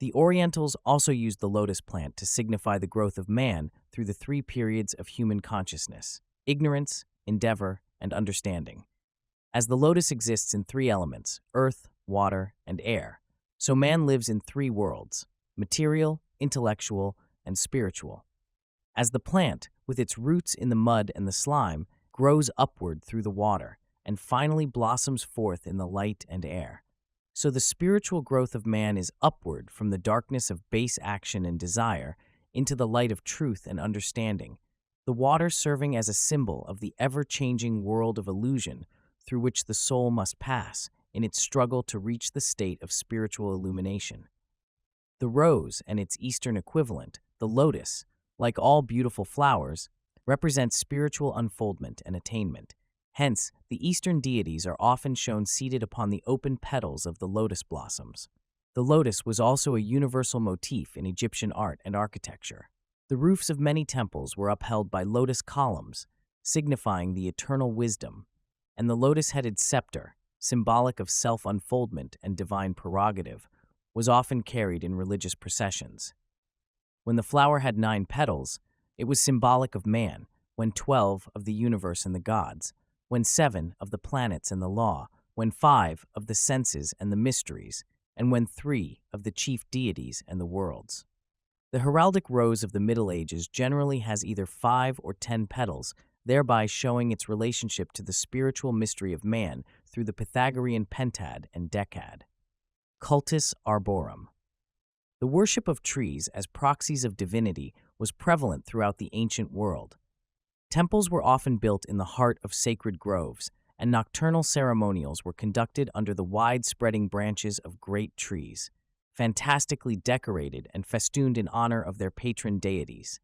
The Orientals also used the lotus plant to signify the growth of man through the three periods of human consciousness: ignorance, endeavor, and understanding. As the lotus exists in three elements, earth, water, and air, so man lives in three worlds: material, intellectual, and spiritual. As the plant, with its roots in the mud and the slime, grows upward through the water and finally blossoms forth in the light and air, so the spiritual growth of man is upward from the darkness of base action and desire into the light of truth and understanding, the water serving as a symbol of the ever-changing world of illusion through which the soul must pass in its struggle to reach the state of spiritual illumination. The rose and its Eastern equivalent, the lotus, like all beautiful flowers, represent spiritual unfoldment and attainment. Hence, the Eastern deities are often shown seated upon the open petals of the lotus blossoms. The lotus was also a universal motif in Egyptian art and architecture. The roofs of many temples were upheld by lotus columns, signifying the eternal wisdom, and the lotus-headed scepter, symbolic of self-unfoldment and divine prerogative, was often carried in religious processions. When the flower had 9 petals, it was symbolic of man, when 12 of the universe and the gods, when 7 of the planets and the law, when 5 of the senses and the mysteries, and when 3 of the chief deities and the worlds. The heraldic rose of the Middle Ages generally has either 5 or 10 petals, thereby showing its relationship to the spiritual mystery of man through the Pythagorean pentad and decad. Cultus arborum. The worship of trees as proxies of divinity was prevalent throughout the ancient world. Temples were often built in the heart of sacred groves, and nocturnal ceremonials were conducted under the wide-spreading branches of great trees, fantastically decorated and festooned in honor of their patron deities.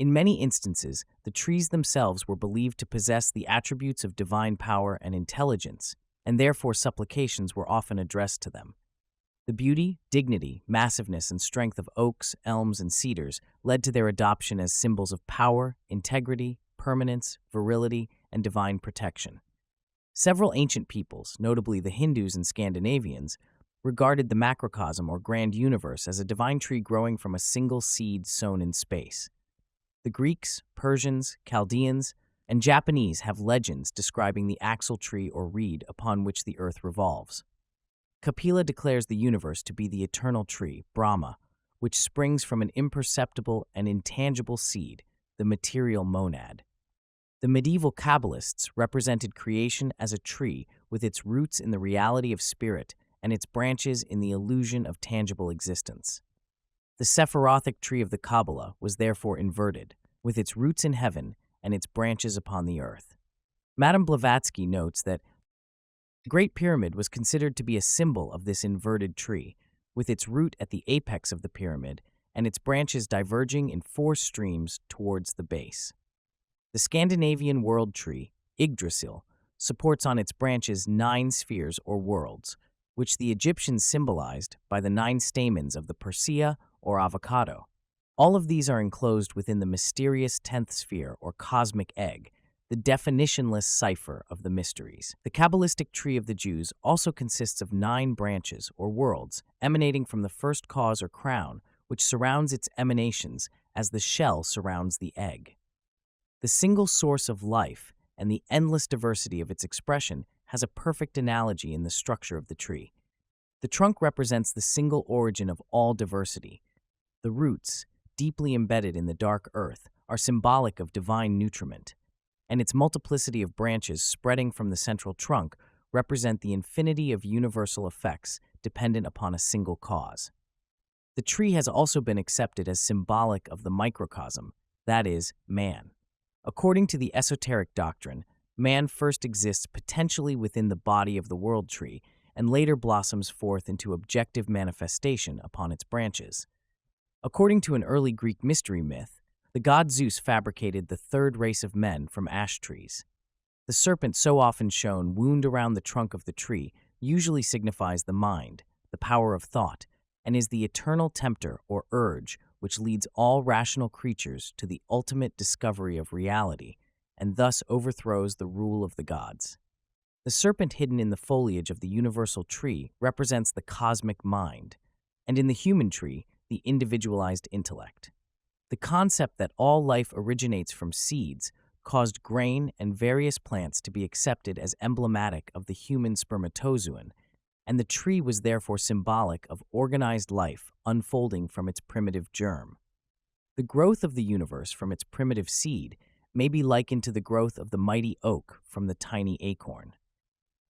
In many instances, the trees themselves were believed to possess the attributes of divine power and intelligence, and therefore supplications were often addressed to them. The beauty, dignity, massiveness, and strength of oaks, elms, and cedars led to their adoption as symbols of power, integrity, permanence, virility, and divine protection. Several ancient peoples, notably the Hindus and Scandinavians, regarded the macrocosm or grand universe as a divine tree growing from a single seed sown in space. The Greeks, Persians, Chaldeans, and Japanese have legends describing the axle tree or reed upon which the earth revolves. Kapila declares the universe to be the eternal tree, Brahma, which springs from an imperceptible and intangible seed, the material monad. The medieval Kabbalists represented creation as a tree with its roots in the reality of spirit and its branches in the illusion of tangible existence. The Sephirothic tree of the Kabbalah was therefore inverted, with its roots in heaven and its branches upon the earth. Madame Blavatsky notes that the Great Pyramid was considered to be a symbol of this inverted tree, with its root at the apex of the pyramid and its branches diverging in 4 streams towards the base. The Scandinavian world tree, Yggdrasil, supports on its branches 9 spheres or worlds, which the Egyptians symbolized by the 9 stamens of the persea or avocado. All of these are enclosed within the mysterious 10th sphere or cosmic egg, the definitionless cipher of the mysteries. The Kabbalistic tree of the Jews also consists of 9 branches or worlds emanating from the first cause or crown, which surrounds its emanations as the shell surrounds the egg. The single source of life and the endless diversity of its expression has a perfect analogy in the structure of the tree. The trunk represents the single origin of all diversity. The roots, deeply embedded in the dark earth, are symbolic of divine nutriment, and its multiplicity of branches spreading from the central trunk represent the infinity of universal effects dependent upon a single cause. The tree has also been accepted as symbolic of the microcosm, that is, man. According to the esoteric doctrine, man first exists potentially within the body of the world tree and later blossoms forth into objective manifestation upon its branches. According to an early Greek mystery myth, the god Zeus fabricated the 3rd race of men from ash trees. The serpent so often shown wound around the trunk of the tree usually signifies the mind, the power of thought, and is the eternal tempter or urge which leads all rational creatures to the ultimate discovery of reality and thus overthrows the rule of the gods. The serpent hidden in the foliage of the universal tree represents the cosmic mind, and in the human tree, the individualized intellect. The concept that all life originates from seeds caused grain and various plants to be accepted as emblematic of the human spermatozoon, and the tree was therefore symbolic of organized life unfolding from its primitive germ. The growth of the universe from its primitive seed may be likened to the growth of the mighty oak from the tiny acorn.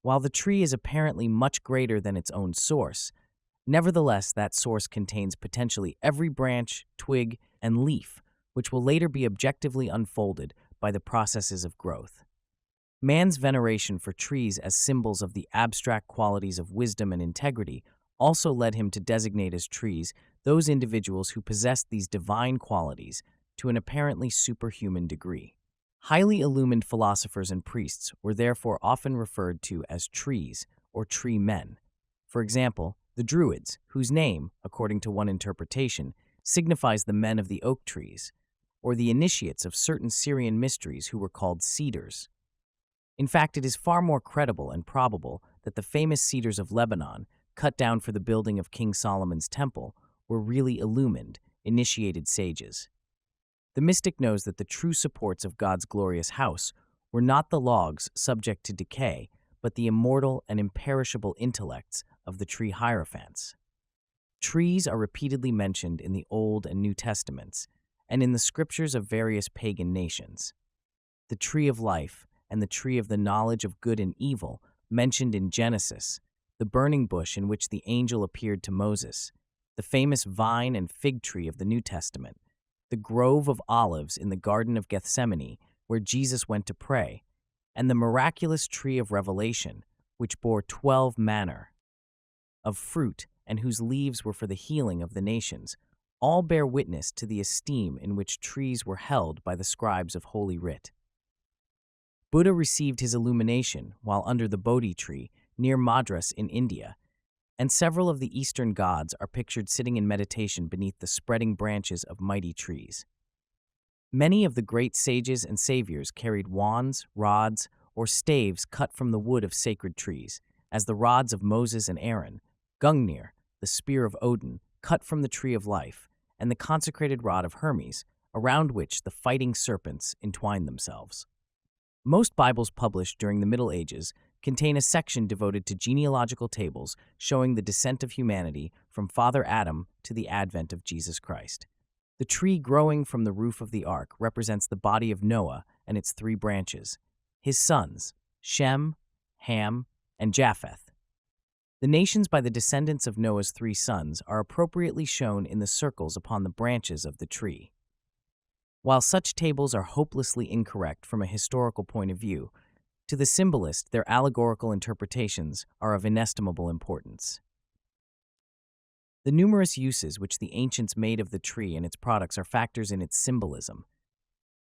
While the tree is apparently much greater than its own source, nevertheless that source contains potentially every branch, twig, and leaf, which will later be objectively unfolded by the processes of growth. Man's veneration for trees as symbols of the abstract qualities of wisdom and integrity also led him to designate as trees those individuals who possessed these divine qualities to an apparently superhuman degree. Highly illumined philosophers and priests were therefore often referred to as trees or tree men. For example, the Druids, whose name, according to one interpretation, signifies the men of the oak trees, or the initiates of certain Syrian mysteries who were called cedars. In fact, it is far more credible and probable that the famous cedars of Lebanon, cut down for the building of King Solomon's temple, were really illumined, initiated sages. The mystic knows that the true supports of God's glorious house were not the logs subject to decay, but the immortal and imperishable intellects of the tree hierophants. Trees are repeatedly mentioned in the Old and New Testaments, and in the scriptures of various pagan nations. The tree of life and the tree of the knowledge of good and evil mentioned in Genesis, the burning bush in which the angel appeared to Moses, the famous vine and fig tree of the New Testament, the grove of olives in the Garden of Gethsemane where Jesus went to pray, and the miraculous tree of Revelation, which bore 12 manner of fruit and whose leaves were for the healing of the nations, all bear witness to the esteem in which trees were held by the scribes of Holy Writ. Buddha received his illumination while under the Bodhi tree near Madras in India, and several of the Eastern gods are pictured sitting in meditation beneath the spreading branches of mighty trees. Many of the great sages and saviors carried wands, rods, or staves cut from the wood of sacred trees, as the rods of Moses and Aaron, Gungnir, the spear of Odin, cut from the tree of life, and the consecrated rod of Hermes, around which the fighting serpents entwined themselves. Most Bibles published during the Middle Ages contain a section devoted to genealogical tables showing the descent of humanity from Father Adam to the advent of Jesus Christ. The tree growing from the roof of the ark represents the body of Noah and its 3 branches, his sons, Shem, Ham, and Japheth. The nations by the descendants of Noah's 3 sons are appropriately shown in the circles upon the branches of the tree. While such tables are hopelessly incorrect from a historical point of view, to the symbolist their allegorical interpretations are of inestimable importance. The numerous uses which the ancients made of the tree and its products are factors in its symbolism.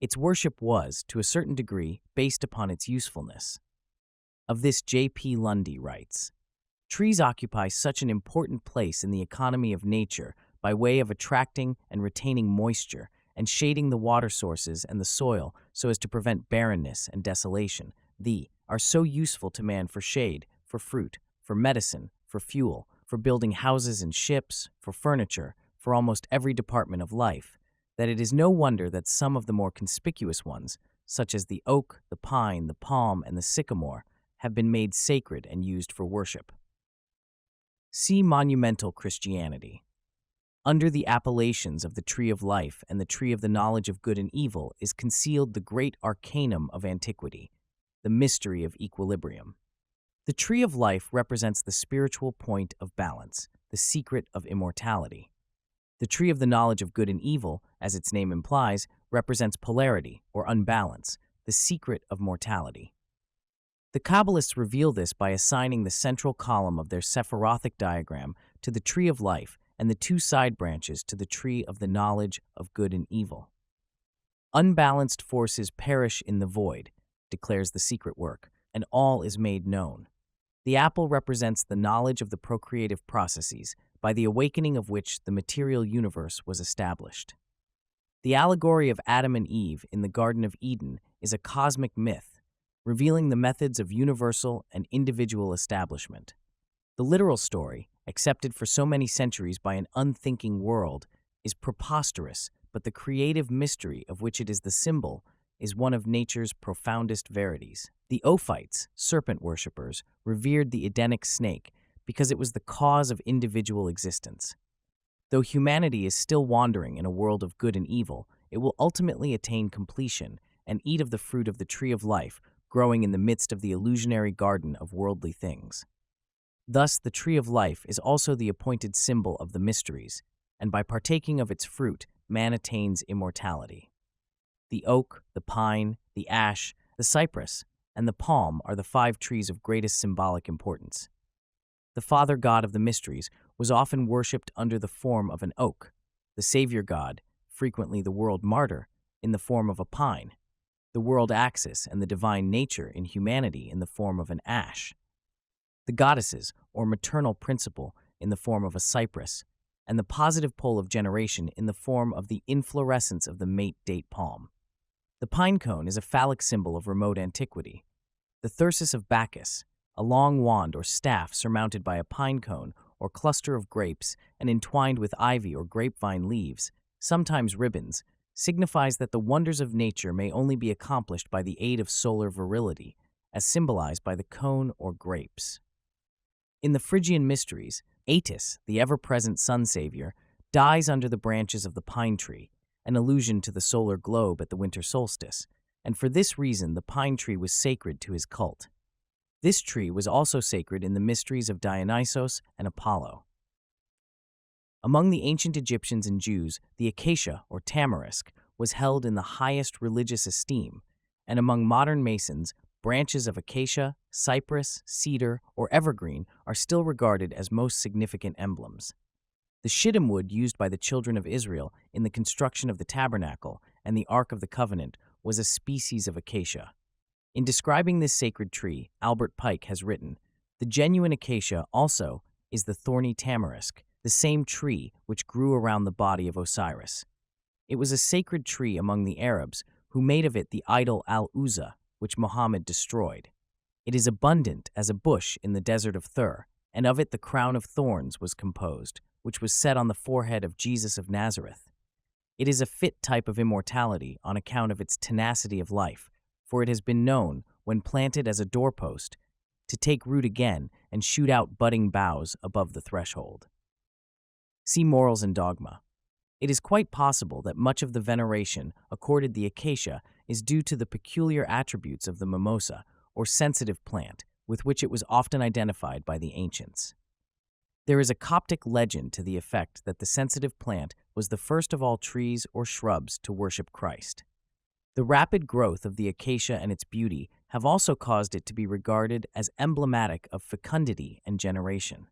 Its worship was, to a certain degree, based upon its usefulness. Of this J.P. Lundy writes, "Trees occupy such an important place in the economy of nature by way of attracting and retaining moisture and shading the water sources and the soil so as to prevent barrenness and desolation, are so useful to man for shade, for fruit, for medicine, for fuel, for building houses and ships, for furniture, for almost every department of life, that it is no wonder that some of the more conspicuous ones, such as the oak, the pine, the palm, and the sycamore, have been made sacred and used for worship." See Monumental Christianity. Under the appellations of the Tree of Life and the Tree of the Knowledge of Good and Evil is concealed the great arcanum of antiquity, the mystery of equilibrium. The Tree of Life represents the spiritual point of balance, the secret of immortality. The Tree of the Knowledge of Good and Evil, as its name implies, represents polarity or unbalance, the secret of mortality. The Kabbalists reveal this by assigning the central column of their Sephirothic diagram to the Tree of Life and the 2 side branches to the Tree of the Knowledge of Good and Evil. "Unbalanced forces perish in the void," declares the secret work, "and all is made known." The apple represents the knowledge of the procreative processes, by the awakening of which the material universe was established. The allegory of Adam and Eve in the Garden of Eden is a cosmic myth, revealing the methods of universal and individual establishment. The literal story, accepted for so many centuries by an unthinking world, is preposterous, but the creative mystery of which it is the symbol is one of nature's profoundest verities. The Ophites, serpent worshippers, revered the Edenic snake because it was the cause of individual existence. Though humanity is still wandering in a world of good and evil, it will ultimately attain completion and eat of the fruit of the tree of life growing in the midst of the illusionary garden of worldly things. Thus, the tree of life is also the appointed symbol of the mysteries, and by partaking of its fruit, man attains immortality. The oak, the pine, the ash, the cypress, and the palm are the 5 trees of greatest symbolic importance. The father god of the mysteries was often worshipped under the form of an oak, the savior god, frequently the world martyr, in the form of a pine, the world axis and the divine nature in humanity in the form of an ash, the goddesses or maternal principle in the form of a cypress, and the positive pole of generation in the form of the inflorescence of the mate date palm. The pine cone is a phallic symbol of remote antiquity. The thyrsus of Bacchus, a long wand or staff surmounted by a pine cone or cluster of grapes and entwined with ivy or grapevine leaves, sometimes ribbons, signifies that the wonders of nature may only be accomplished by the aid of solar virility, as symbolized by the cone or grapes. In the Phrygian mysteries, Attis, the ever-present sun savior, dies under the branches of the pine tree, an allusion to the solar globe at the winter solstice, and for this reason the pine tree was sacred to his cult. This tree was also sacred in the mysteries of Dionysos and Apollo. Among the ancient Egyptians and Jews, the acacia, or tamarisk, was held in the highest religious esteem, and among modern Masons, branches of acacia, cypress, cedar, or evergreen are still regarded as most significant emblems. The shittim wood used by the children of Israel in the construction of the tabernacle and the Ark of the Covenant was a species of acacia. In describing this sacred tree, Albert Pike has written, "The genuine acacia also is the thorny tamarisk, the same tree which grew around the body of Osiris. It was a sacred tree among the Arabs, who made of it the idol Al-Uzza, which Muhammad destroyed. It is abundant as a bush in the desert of Thur, and of it the crown of thorns was composed, which was set on the forehead of Jesus of Nazareth. It is a fit type of immortality on account of its tenacity of life, for it has been known, when planted as a doorpost, to take root again and shoot out budding boughs above the threshold." See Morals and Dogma. It is quite possible that much of the veneration accorded the acacia is due to the peculiar attributes of the mimosa, or sensitive plant, with which it was often identified by the ancients. There is a Coptic legend to the effect that the sensitive plant was the first of all trees or shrubs to worship Christ. The rapid growth of the acacia and its beauty have also caused it to be regarded as emblematic of fecundity and generation.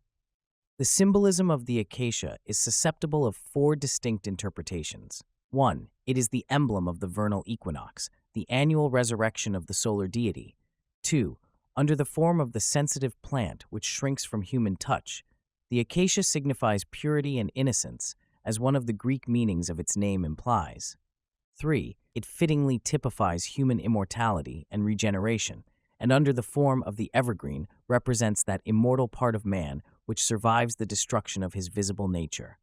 The symbolism of the acacia is susceptible of 4 distinct interpretations. 1. It is the emblem of the vernal equinox, the annual resurrection of the solar deity. 2. Under the form of the sensitive plant which shrinks from human touch, the acacia signifies purity and innocence, as one of the Greek meanings of its name implies. 3. It fittingly typifies human immortality and regeneration, and under the form of the evergreen represents that immortal part of man which survives the destruction of his visible nature.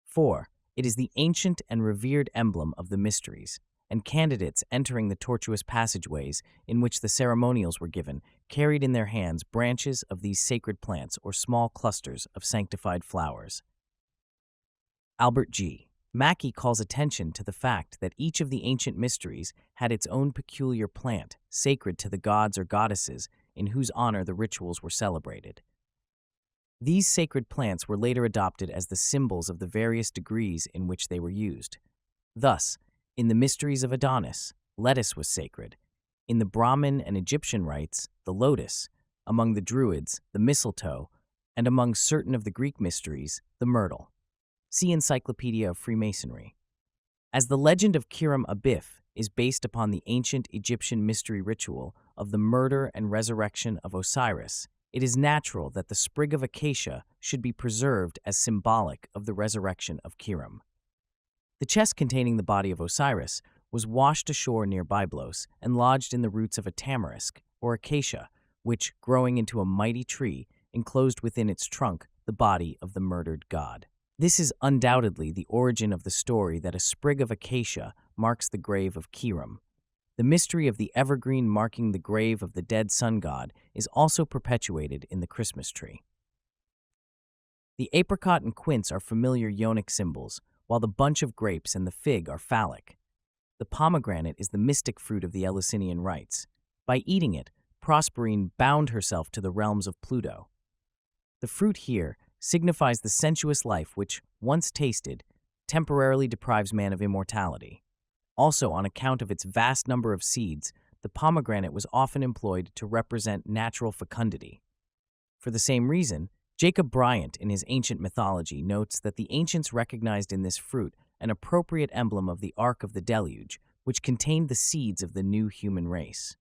4. It is the ancient and revered emblem of the mysteries, and candidates entering the tortuous passageways in which the ceremonials were given carried in their hands branches of these sacred plants or small clusters of sanctified flowers. Albert G. Mackey calls attention to the fact that each of the ancient mysteries had its own peculiar plant, sacred to the gods or goddesses in whose honor the rituals were celebrated. These sacred plants were later adopted as the symbols of the various degrees in which they were used. Thus, in the mysteries of Adonis, lettuce was sacred. In the Brahmin and Egyptian rites, the lotus. Among the Druids, the mistletoe. And among certain of the Greek mysteries, the myrtle. See Encyclopedia of Freemasonry. As the legend of Kiram Abif is based upon the ancient Egyptian mystery ritual of the murder and resurrection of Osiris, it is natural that the sprig of acacia should be preserved as symbolic of the resurrection of Hiram. The chest containing the body of Osiris was washed ashore near Byblos and lodged in the roots of a tamarisk, or acacia, which, growing into a mighty tree, enclosed within its trunk the body of the murdered god. This is undoubtedly the origin of the story that a sprig of acacia marks the grave of Hiram. The mystery of the evergreen marking the grave of the dead sun god is also perpetuated in the Christmas tree. The apricot and quince are familiar Ionic symbols, while the bunch of grapes and the fig are phallic. The pomegranate is the mystic fruit of the Eleusinian rites. By eating it, Proserpine bound herself to the realms of Pluto. The fruit here signifies the sensuous life which, once tasted, temporarily deprives man of immortality. Also, on account of its vast number of seeds, the pomegranate was often employed to represent natural fecundity. For the same reason, Jacob Bryant in his Ancient Mythology notes that the ancients recognized in this fruit an appropriate emblem of the Ark of the Deluge, which contained the seeds of the new human race.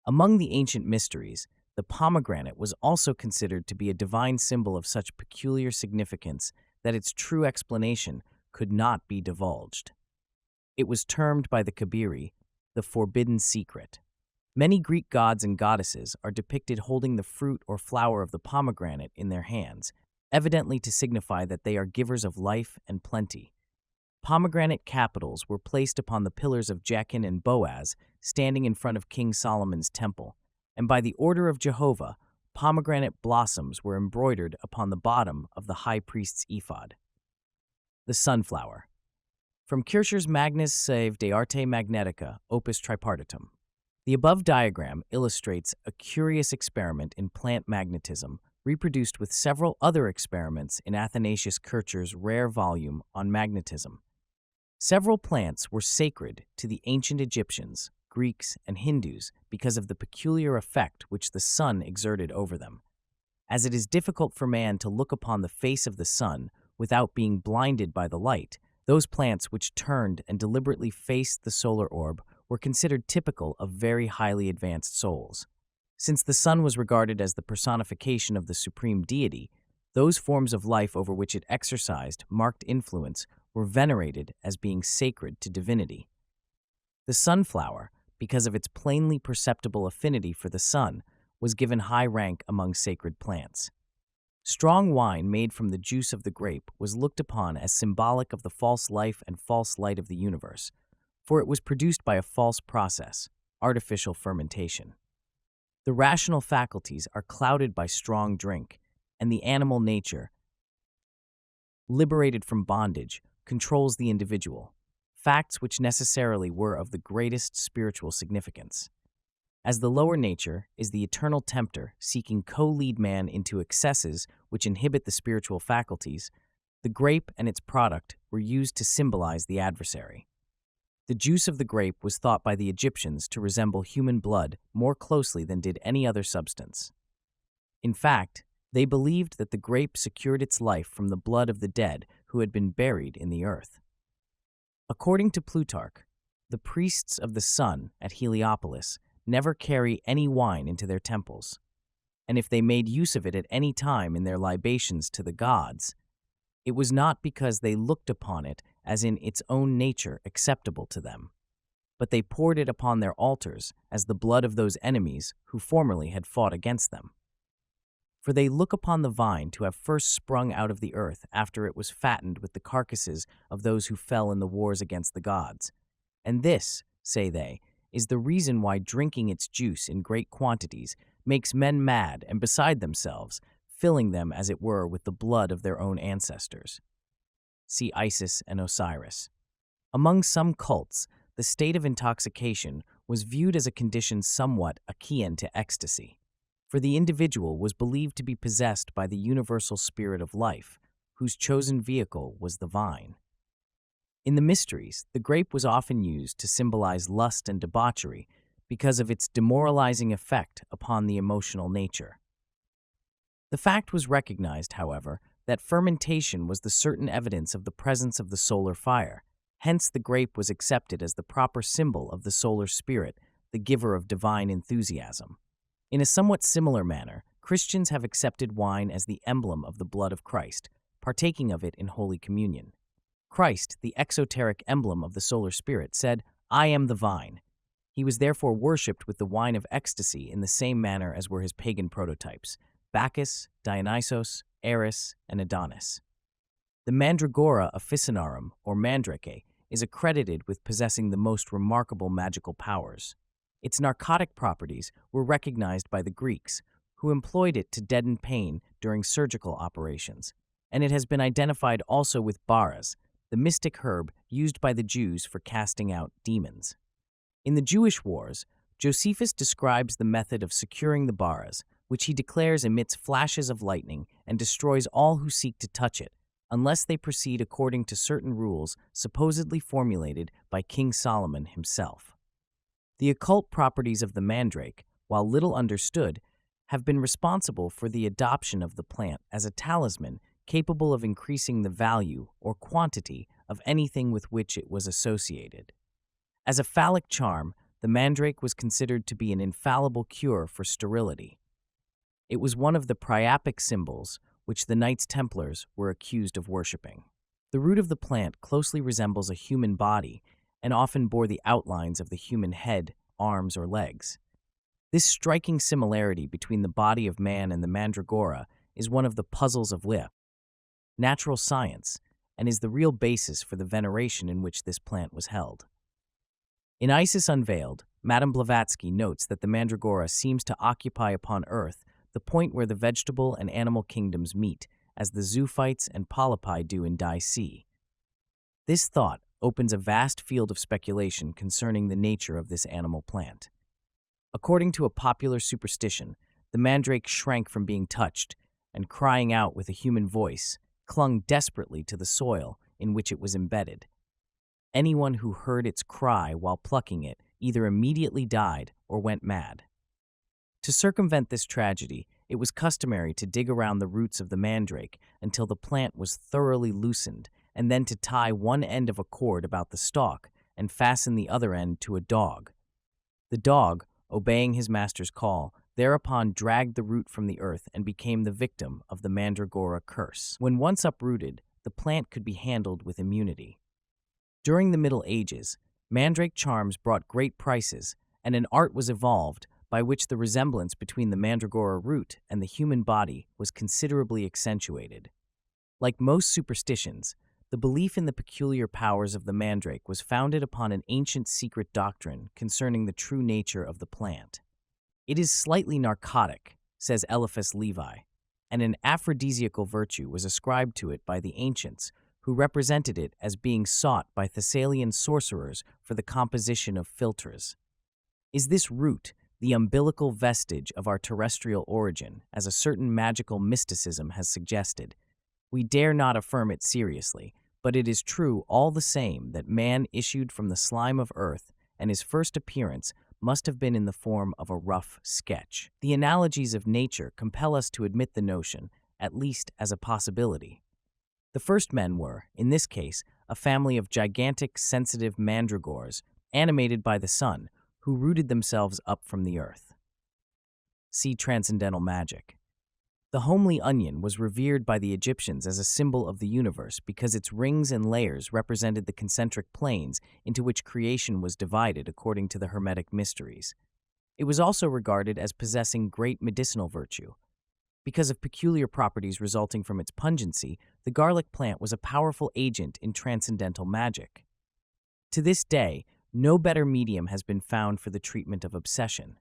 Among the ancient mysteries, the pomegranate was also considered to be a divine symbol of such peculiar significance that its true explanation could not be divulged. It was termed by the Cabric the forbidden secret. Many Greek gods and goddesses are depicted holding the fruit or flower of the pomegranate in their hands, evidently to signify that they are givers of life and plenty. Pomegranate capitals were placed upon the pillars of Jachin and Boaz, standing in front of King Solomon's temple, and by the order of Jehovah, pomegranate blossoms were embroidered upon the bottom of the high priest's ephod. The sunflower. From Kircher's Magnus Save de Arte Magnetica, opus tripartitum. The above diagram illustrates a curious experiment in plant magnetism, reproduced with several other experiments in Athanasius Kircher's rare volume on magnetism. Several plants were sacred to the ancient Egyptians, Greeks, and Hindus because of the peculiar effect which the sun exerted over them. As it is difficult for man to look upon the face of the sun without being blinded by the light, those plants which turned and deliberately faced the solar orb were considered typical of very highly advanced souls. Since the sun was regarded as the personification of the supreme deity, those forms of life over which it exercised marked influence were venerated as being sacred to divinity. The sunflower, because of its plainly perceptible affinity for the sun, was given high rank among sacred plants. Strong wine made from the juice of the grape was looked upon as symbolic of the false life and false light of the universe, for it was produced by a false process, artificial fermentation. The rational faculties are clouded by strong drink, and the animal nature, liberated from bondage, controls the individual, facts which necessarily were of the greatest spiritual significance. As the lower nature is the eternal tempter seeking co-lead man into excesses which inhibit the spiritual faculties, the grape and its product were used to symbolize the adversary. The juice of the grape was thought by the Egyptians to resemble human blood more closely than did any other substance. In fact, they believed that the grape secured its life from the blood of the dead who had been buried in the earth. According to Plutarch, the priests of the sun at Heliopolis never carry any wine into their temples, and if they made use of it at any time in their libations to the gods, it was not because they looked upon it as in its own nature acceptable to them, but they poured it upon their altars as the blood of those enemies who formerly had fought against them. For they look upon the vine to have first sprung out of the earth after it was fattened with the carcasses of those who fell in the wars against the gods. And this, say they, is the reason why drinking its juice in great quantities makes men mad and beside themselves, filling them, as it were, with the blood of their own ancestors. See Isis and Osiris. Among some cults, the state of intoxication was viewed as a condition somewhat akin to ecstasy, for the individual was believed to be possessed by the universal spirit of life, whose chosen vehicle was the vine. In the mysteries, the grape was often used to symbolize lust and debauchery because of its demoralizing effect upon the emotional nature. The fact was recognized, however, that fermentation was the certain evidence of the presence of the solar fire. Hence, the grape was accepted as the proper symbol of the solar spirit, the giver of divine enthusiasm. In a somewhat similar manner, Christians have accepted wine as the emblem of the blood of Christ, partaking of it in Holy Communion. Christ, the exoteric emblem of the solar spirit, said, "I am the vine." He was therefore worshipped with the wine of ecstasy in the same manner as were his pagan prototypes, Bacchus, Dionysos, Eris, and Adonis. The Mandragora officinarum, or Mandrake, is accredited with possessing the most remarkable magical powers. Its narcotic properties were recognized by the Greeks, who employed it to deaden pain during surgical operations, and it has been identified also with baras, the mystic herb used by the Jews for casting out demons. In the Jewish wars, Josephus describes the method of securing the baras, which he declares emits flashes of lightning and destroys all who seek to touch it, unless they proceed according to certain rules supposedly formulated by King Solomon himself. The occult properties of the mandrake, while little understood, have been responsible for the adoption of the plant as a talisman capable of increasing the value or quantity of anything with which it was associated. As a phallic charm, the mandrake was considered to be an infallible cure for sterility. It was one of the priapic symbols which the Knights Templars were accused of worshipping. The root of the plant closely resembles a human body and often bore the outlines of the human head, arms, or legs. This striking similarity between the body of man and the mandragora is one of the puzzles of natural science, and is the real basis for the veneration in which this plant was held. In Isis Unveiled, Madame Blavatsky notes that the mandragora seems to occupy upon Earth the point where the vegetable and animal kingdoms meet, as the zoophytes and polypi do in Sea. This thought opens a vast field of speculation concerning the nature of this animal plant. According to a popular superstition, the mandrake shrank from being touched, and crying out with a human voice, clung desperately to the soil in which it was embedded. Anyone who heard its cry while plucking it either immediately died or went mad. To circumvent this tragedy, it was customary to dig around the roots of the mandrake until the plant was thoroughly loosened, and then to tie one end of a cord about the stalk and fasten the other end to a dog. The dog, obeying his master's call, thereupon dragged the root from the earth and became the victim of the mandragora curse. When once uprooted, the plant could be handled with immunity. During the Middle Ages, mandrake charms brought great prices, and an art was evolved by which the resemblance between the mandragora root and the human body was considerably accentuated. Like most superstitions, the belief in the peculiar powers of the mandrake was founded upon an ancient secret doctrine concerning the true nature of the plant. It is slightly narcotic, says Eliphas Levi, and an aphrodisiacal virtue was ascribed to it by the ancients, who represented it as being sought by Thessalian sorcerers for the composition of philtres. Is this root the umbilical vestige of our terrestrial origin, as a certain magical mysticism has suggested? We dare not affirm it seriously, but it is true all the same that man issued from the slime of earth, and his first appearance must have been in the form of a rough sketch. The analogies of nature compel us to admit the notion, at least as a possibility. The first men were, in this case, a family of gigantic, sensitive mandragores, animated by the sun, who rooted themselves up from the earth. See Transcendental Magic. The homely onion was revered by the Egyptians as a symbol of the universe because its rings and layers represented the concentric planes into which creation was divided according to the Hermetic mysteries. It was also regarded as possessing great medicinal virtue. Because of peculiar properties resulting from its pungency, the garlic plant was a powerful agent in transcendental magic. To this day, no better medium has been found for the treatment of obsession.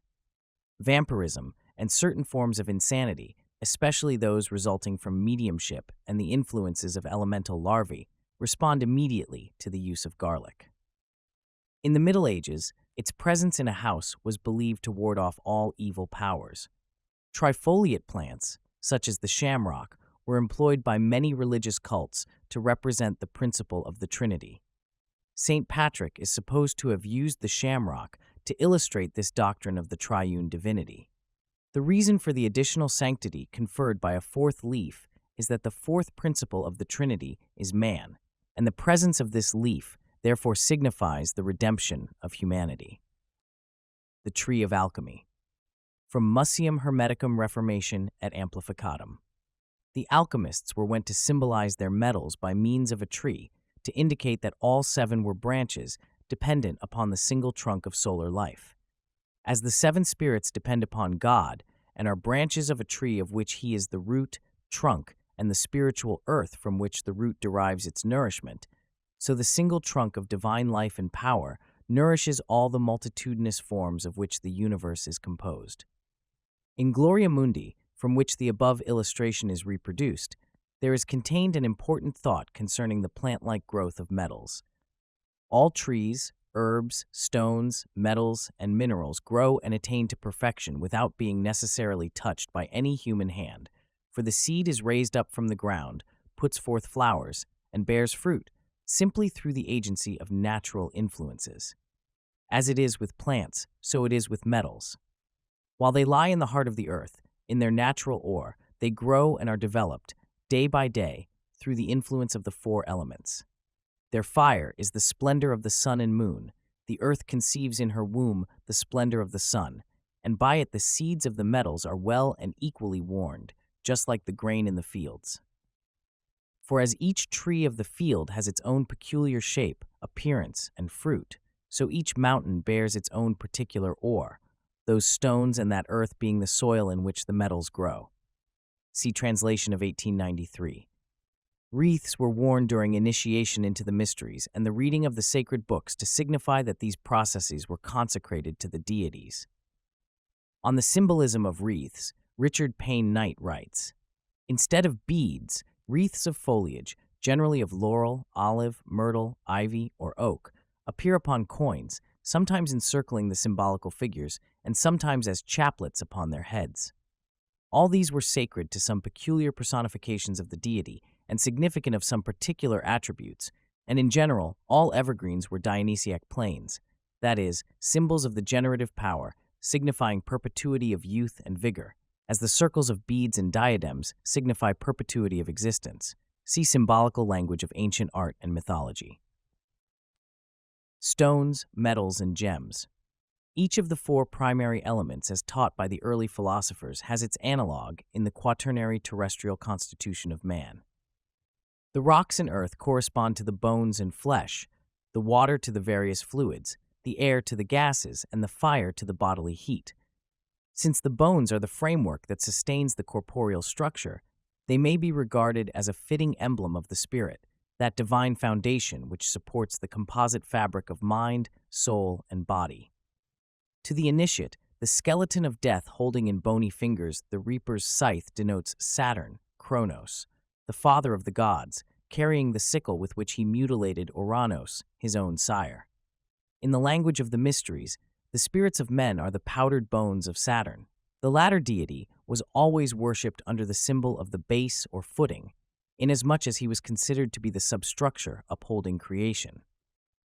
Vampirism and certain forms of insanity, especially those resulting from mediumship and the influences of elemental larvae, respond immediately to the use of garlic. In the Middle Ages, its presence in a house was believed to ward off all evil powers. Trifoliate plants, such as the shamrock, were employed by many religious cults to represent the principle of the Trinity. St. Patrick is supposed to have used the shamrock to illustrate this doctrine of the triune divinity. The reason for the additional sanctity conferred by a fourth leaf is that the fourth principle of the Trinity is man, and the presence of this leaf therefore signifies the redemption of humanity. The Tree of Alchemy. from Musium Hermeticum Reformation et Amplificatum. The alchemists were wont to symbolize their metals by means of a tree to indicate that all seven were branches dependent upon the single trunk of solar life. As the seven spirits depend upon God and are branches of a tree of which he is the root, trunk, and the spiritual earth from which the root derives its nourishment, so the single trunk of divine life and power nourishes all the multitudinous forms of which the universe is composed. In Gloria Mundi, from which the above illustration is reproduced, there is contained an important thought concerning the plant-like growth of metals. All trees, herbs, stones, metals, and minerals grow and attain to perfection without being necessarily touched by any human hand, for the seed is raised up from the ground, puts forth flowers, and bears fruit, simply through the agency of natural influences. As it is with plants, so it is with metals. While they lie in the heart of the earth, in their natural ore, they grow and are developed, day by day, through the influence of the four elements. Their fire is the splendor of the sun and moon. The earth conceives in her womb the splendor of the sun, and by it the seeds of the metals are well and equally warned, just like the grain in the fields. For as each tree of the field has its own peculiar shape, appearance, and fruit, so each mountain bears its own particular ore, those stones and that earth being the soil in which the metals grow. See translation of 1893. Wreaths were worn during initiation into the mysteries and the reading of the sacred books to signify that these processes were consecrated to the deities. On the symbolism of wreaths, Richard Payne Knight writes, "Instead of beads, wreaths of foliage, generally of laurel, olive, myrtle, ivy, or oak, appear upon coins, sometimes encircling the symbolical figures, and sometimes as chaplets upon their heads. All these were sacred to some peculiar personifications of the deity and significant of some particular attributes, and in general, all evergreens were Dionysiac planes, that is, symbols of the generative power, signifying perpetuity of youth and vigor, as the circles of beads and diadems signify perpetuity of existence. See symbolical language of ancient art and mythology." Stones, metals, and gems. Each of the four primary elements, as taught by the early philosophers, has its analog in the quaternary terrestrial constitution of man. The rocks and earth correspond to the bones and flesh, the water to the various fluids, the air to the gases, and the fire to the bodily heat. Since the bones are the framework that sustains the corporeal structure, they may be regarded as a fitting emblem of the spirit, that divine foundation which supports the composite fabric of mind, soul, and body. To the initiate, the skeleton of death holding in bony fingers the reaper's scythe denotes Saturn, Kronos, the father of the gods, carrying the sickle with which he mutilated Ouranos, his own sire. In the language of the mysteries, the spirits of men are the powdered bones of Saturn. The latter deity was always worshipped under the symbol of the base or footing, inasmuch as he was considered to be the substructure upholding creation.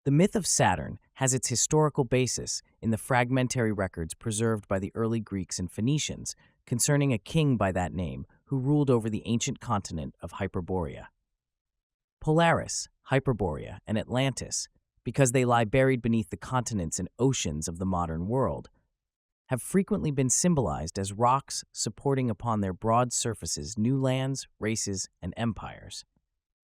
The myth of Saturn has its historical basis in the fragmentary records preserved by the early Greeks and Phoenicians concerning a king by that name who ruled over the ancient continent of Hyperborea. Polaris, Hyperborea, and Atlantis, because they lie buried beneath the continents and oceans of the modern world, have frequently been symbolized as rocks supporting upon their broad surfaces new lands, races, and empires.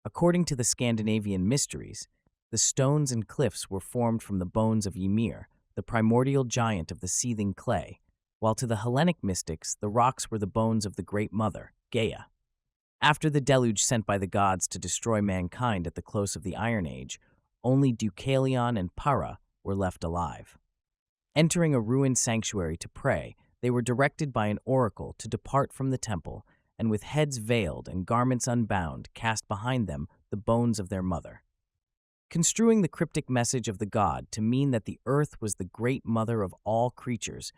According to the Scandinavian mysteries, the stones and cliffs were formed from the bones of Ymir, the primordial giant of the seething clay, while to the Hellenic mystics the rocks were the bones of the Great Mother, Gaia. After the deluge sent by the gods to destroy mankind at the close of the Iron Age, only Deucalion and Para were left alive. Entering a ruined sanctuary to pray, they were directed by an oracle to depart from the temple and with heads veiled and garments unbound cast behind them the bones of their mother. Construing the cryptic message of the god to mean that the earth was the great mother of all creatures,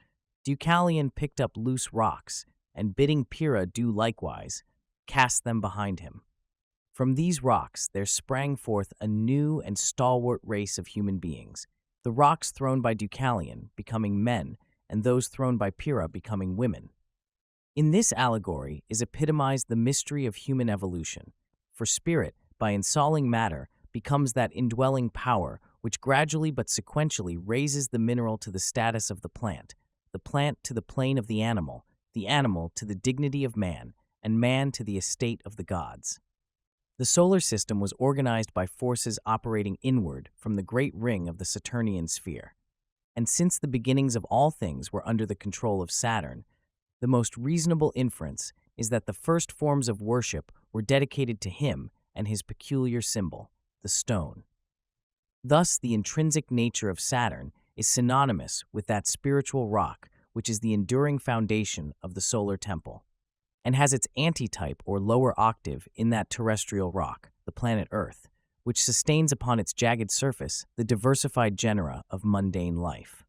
Deucalion picked up loose rocks and, bidding Pyrrha do likewise, cast them behind him. From these rocks there sprang forth a new and stalwart race of human beings, the rocks thrown by Deucalion becoming men, and those thrown by Pyrrha becoming women. In this allegory is epitomized the mystery of human evolution, for spirit, by installing matter, becomes that indwelling power which gradually but sequentially raises the mineral to the status of the plant the plant to the plane of the animal to the dignity of man, and man to the estate of the gods. The solar system was organized by forces operating inward from the great ring of the Saturnian sphere. And since the beginnings of all things were under the control of Saturn, the most reasonable inference is that the first forms of worship were dedicated to him and his peculiar symbol, the stone. Thus, the intrinsic nature of Saturn is synonymous with that spiritual rock which is the enduring foundation of the solar temple, and has its antitype or lower octave in that terrestrial rock, the planet Earth, which sustains upon its jagged surface the diversified genera of mundane life.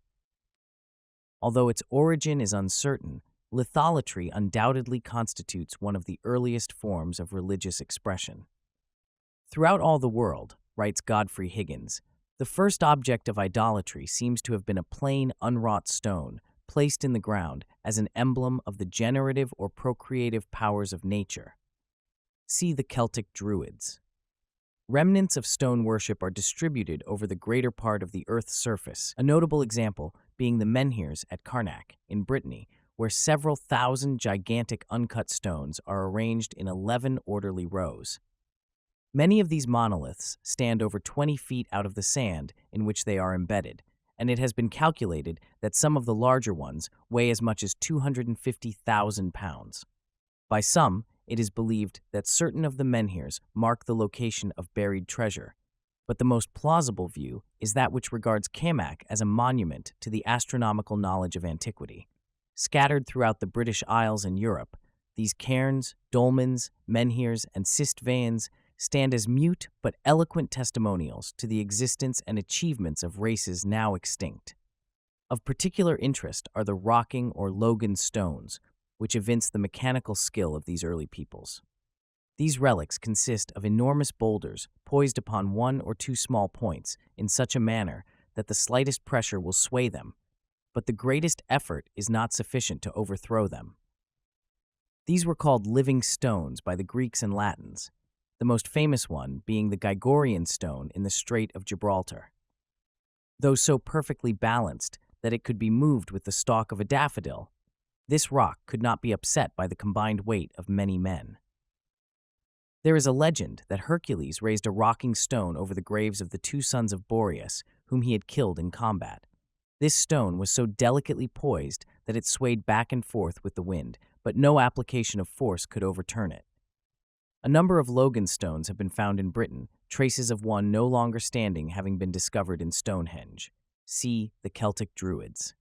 Although its origin is uncertain, litholatry undoubtedly constitutes one of the earliest forms of religious expression. Throughout all the world, writes Godfrey Higgins, the first object of idolatry seems to have been a plain, unwrought stone placed in the ground as an emblem of the generative or procreative powers of nature. See the Celtic Druids. Remnants of stone worship are distributed over the greater part of the Earth's surface, a notable example being the menhirs at Carnac, in Brittany, where several thousand gigantic uncut stones are arranged in 11 orderly rows. Many of these monoliths stand over 20 feet out of the sand in which they are embedded, and it has been calculated that some of the larger ones weigh as much as 250,000 pounds. By some, it is believed that certain of the menhirs mark the location of buried treasure, but the most plausible view is that which regards Cabric as a monument to the astronomical knowledge of antiquity. Scattered throughout the British Isles and Europe, these cairns, dolmens, menhirs, and cistvaeans stand as mute but eloquent testimonials to the existence and achievements of races now extinct. Of particular interest are the rocking or logan stones, which evince the mechanical skill of these early peoples. These relics consist of enormous boulders poised upon one or two small points in such a manner that the slightest pressure will sway them, but the greatest effort is not sufficient to overthrow them. These were called living stones by the Greeks and Latins, the most famous one being the Gygorian stone in the Strait of Gibraltar. Though so perfectly balanced that it could be moved with the stalk of a daffodil, this rock could not be upset by the combined weight of many men. There is a legend that Hercules raised a rocking stone over the graves of the two sons of Boreas, whom he had killed in combat. This stone was so delicately poised that it swayed back and forth with the wind, but no application of force could overturn it. A number of Logan stones have been found in Britain, traces of one no longer standing having been discovered in Stonehenge. See the Celtic Druids.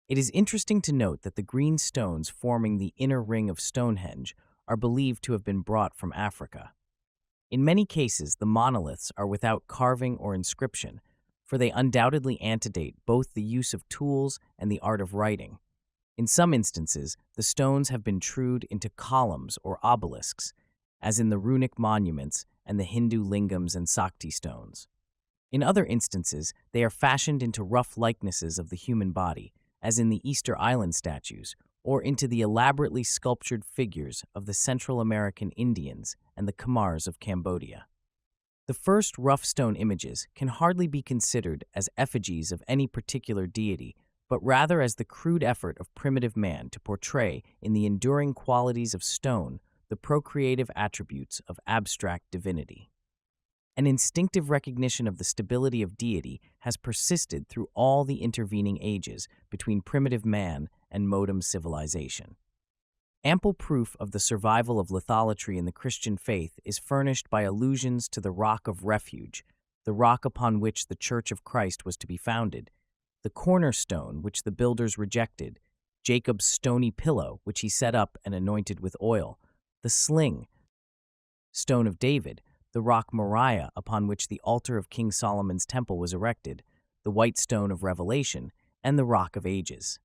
It is interesting to note that the green stones forming the inner ring of Stonehenge are believed to have been brought from Africa. In many cases, the monoliths are without carving or inscription, for they undoubtedly antedate both the use of tools and the art of writing. In some instances, the stones have been trued into columns or obelisks, as in the runic monuments and the Hindu lingams and Sakti stones. In other instances, they are fashioned into rough likenesses of the human body, as in the Easter Island statues, or into the elaborately sculptured figures of the Central American Indians and the Khmers of Cambodia. The first rough stone images can hardly be considered as effigies of any particular deity, but rather as the crude effort of primitive man to portray in the enduring qualities of stone the procreative attributes of abstract divinity. An instinctive recognition of the stability of deity has persisted through all the intervening ages between primitive man and modern civilization. Ample proof of the survival of litholatry in the Christian faith is furnished by allusions to the rock of refuge, the rock upon which the Church of Christ was to be founded, the cornerstone which the builders rejected, Jacob's stony pillow which he set up and anointed with oil, the sling, stone of David, the rock Moriah upon which the altar of King Solomon's temple was erected, the white stone of Revelation, and the rock of ages.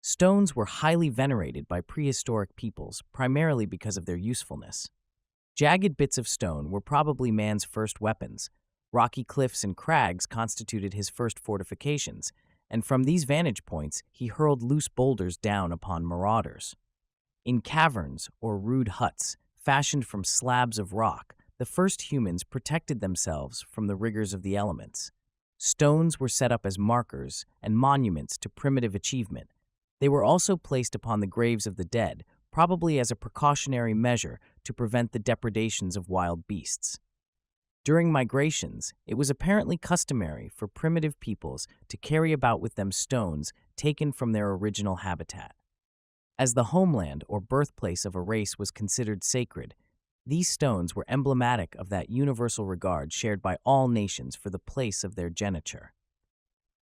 Stones were highly venerated by prehistoric peoples, primarily because of their usefulness. Jagged bits of stone were probably man's first weapons. Rocky cliffs and crags constituted his first fortifications, and from these vantage points he hurled loose boulders down upon marauders. In caverns or rude huts, fashioned from slabs of rock, the first humans protected themselves from the rigors of the elements. Stones were set up as markers and monuments to primitive achievement. They were also placed upon the graves of the dead, probably as a precautionary measure to prevent the depredations of wild beasts. During migrations, it was apparently customary for primitive peoples to carry about with them stones taken from their original habitat. As the homeland or birthplace of a race was considered sacred, these stones were emblematic of that universal regard shared by all nations for the place of their geniture.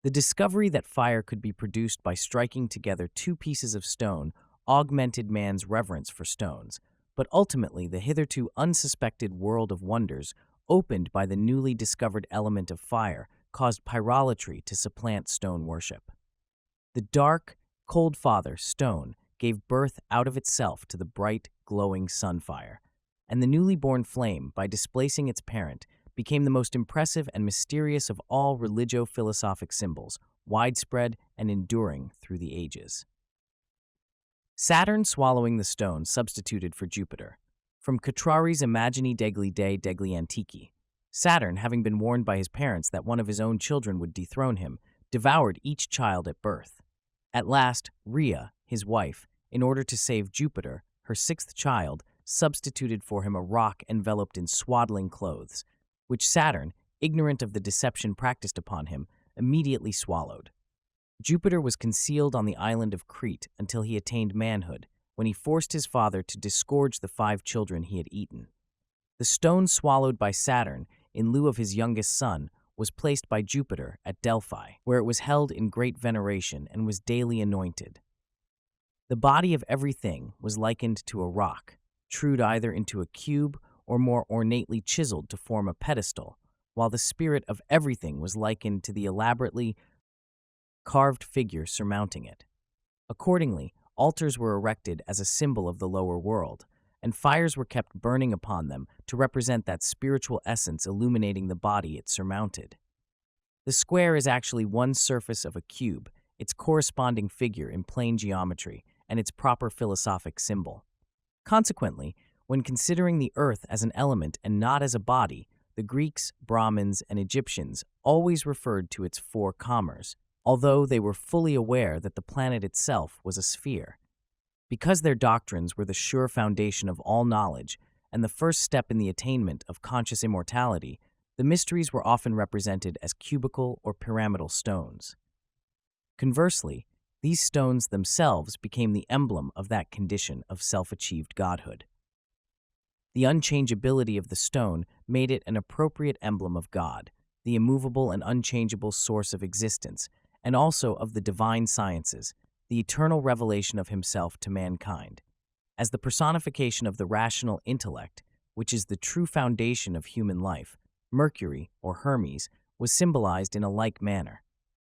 The discovery that fire could be produced by striking together two pieces of stone augmented man's reverence for stones, but ultimately the hitherto unsuspected world of wonders opened by the newly discovered element of fire caused pyrolatry to supplant stone worship. The dark, cold father, stone, gave birth out of itself to the bright, glowing sunfire, and the newly born flame, by displacing its parent, became the most impressive and mysterious of all religio-philosophic symbols, widespread and enduring through the ages. Saturn swallowing the stone substituted for Jupiter. From Catrari's Immagini degli Dei degli Antichi, Saturn, having been warned by his parents that one of his own children would dethrone him, devoured each child at birth. At last, Rhea, his wife, in order to save Jupiter, her sixth child, substituted for him a rock enveloped in swaddling clothes, which Saturn, ignorant of the deception practiced upon him, immediately swallowed. Jupiter was concealed on the island of Crete until he attained manhood, when he forced his father to disgorge the 5 children he had eaten. The stone swallowed by Saturn, in lieu of his youngest son, was placed by Jupiter at Delphi, where it was held in great veneration and was daily anointed. The body of everything was likened to a rock, trued either into a cube or more ornately chiseled to form a pedestal, while the spirit of everything was likened to the elaborately carved figure surmounting it. Accordingly, altars were erected as a symbol of the lower world, and fires were kept burning upon them to represent that spiritual essence illuminating the body it surmounted. The square is actually one surface of a cube, its corresponding figure in plane geometry, and its proper philosophic symbol. Consequently, when considering the earth as an element and not as a body, the Greeks, Brahmins, and Egyptians always referred to its 4 comers, although they were fully aware that the planet itself was a sphere. Because their doctrines were the sure foundation of all knowledge and the first step in the attainment of conscious immortality, the mysteries were often represented as cubical or pyramidal stones. Conversely, these stones themselves became the emblem of that condition of self-achieved godhood. The unchangeability of the stone made it an appropriate emblem of God, the immovable and unchangeable source of existence, and also of the divine sciences, the eternal revelation of himself to mankind. As the personification of the rational intellect, which is the true foundation of human life, Mercury, or Hermes, was symbolized in a like manner.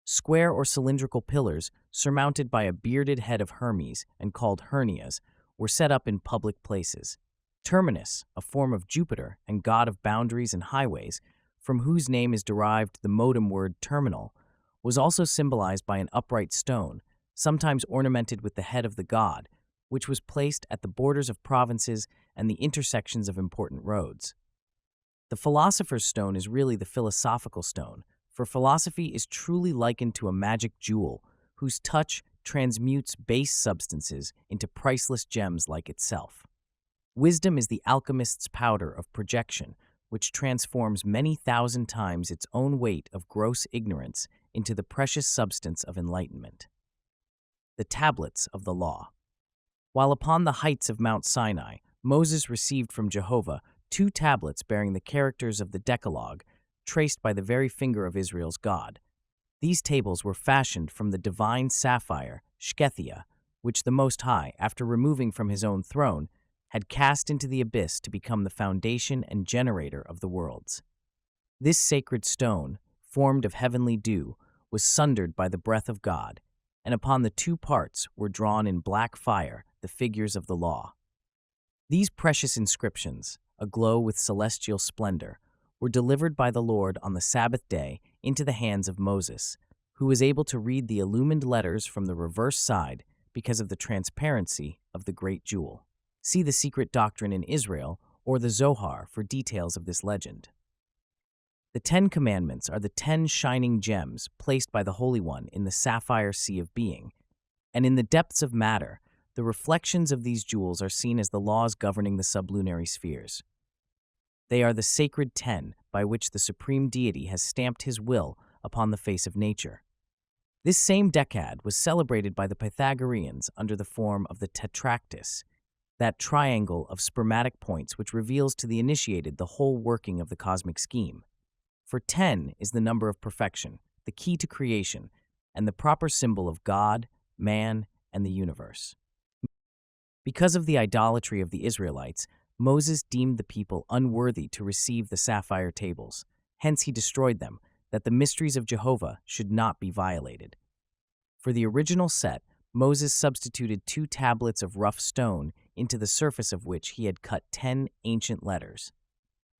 Square or cylindrical pillars, surmounted by a bearded head of Hermes and called hernias, were set up in public places. Terminus, a form of Jupiter and god of boundaries and highways, from whose name is derived the modem word terminal, was also symbolized by an upright stone, sometimes ornamented with the head of the god, which was placed at the borders of provinces and the intersections of important roads. The philosopher's stone is really the philosophical stone, for philosophy is truly likened to a magic jewel whose touch transmutes base substances into priceless gems like itself. Wisdom is the alchemist's powder of projection, which transforms many thousand times its own weight of gross ignorance into the precious substance of enlightenment. The tablets of the law. While upon the heights of Mount Sinai, Moses received from Jehovah 2 tablets bearing the characters of the Decalogue, traced by the very finger of Israel's God. These tables were fashioned from the divine sapphire, Shkethia, which the Most High, after removing from his own throne, had cast into the abyss to become the foundation and generator of the worlds. This sacred stone, formed of heavenly dew, was sundered by the breath of God, and upon the 2 parts were drawn in black fire the figures of the law. These precious inscriptions, aglow with celestial splendor, were delivered by the Lord on the Sabbath day into the hands of Moses, who was able to read the illumined letters from the reverse side because of the transparency of the great jewel. See The Secret Doctrine in Israel or the Zohar for details of this legend. The 10 Commandments are the 10 shining gems placed by the Holy One in the sapphire sea of being, and in the depths of matter, the reflections of these jewels are seen as the laws governing the sublunary spheres. They are the sacred 10 by which the supreme deity has stamped his will upon the face of nature. This same decad was celebrated by the Pythagoreans under the form of the tetractys, that triangle of spermatic points which reveals to the initiated the whole working of the cosmic scheme. For 10 is the number of perfection, the key to creation, and the proper symbol of God, man, and the universe. Because of the idolatry of the Israelites, Moses deemed the people unworthy to receive the sapphire tables. Hence he destroyed them, that the mysteries of Jehovah should not be violated. For the original set, Moses substituted 2 tablets of rough stone into the surface of which he had cut 10 ancient letters.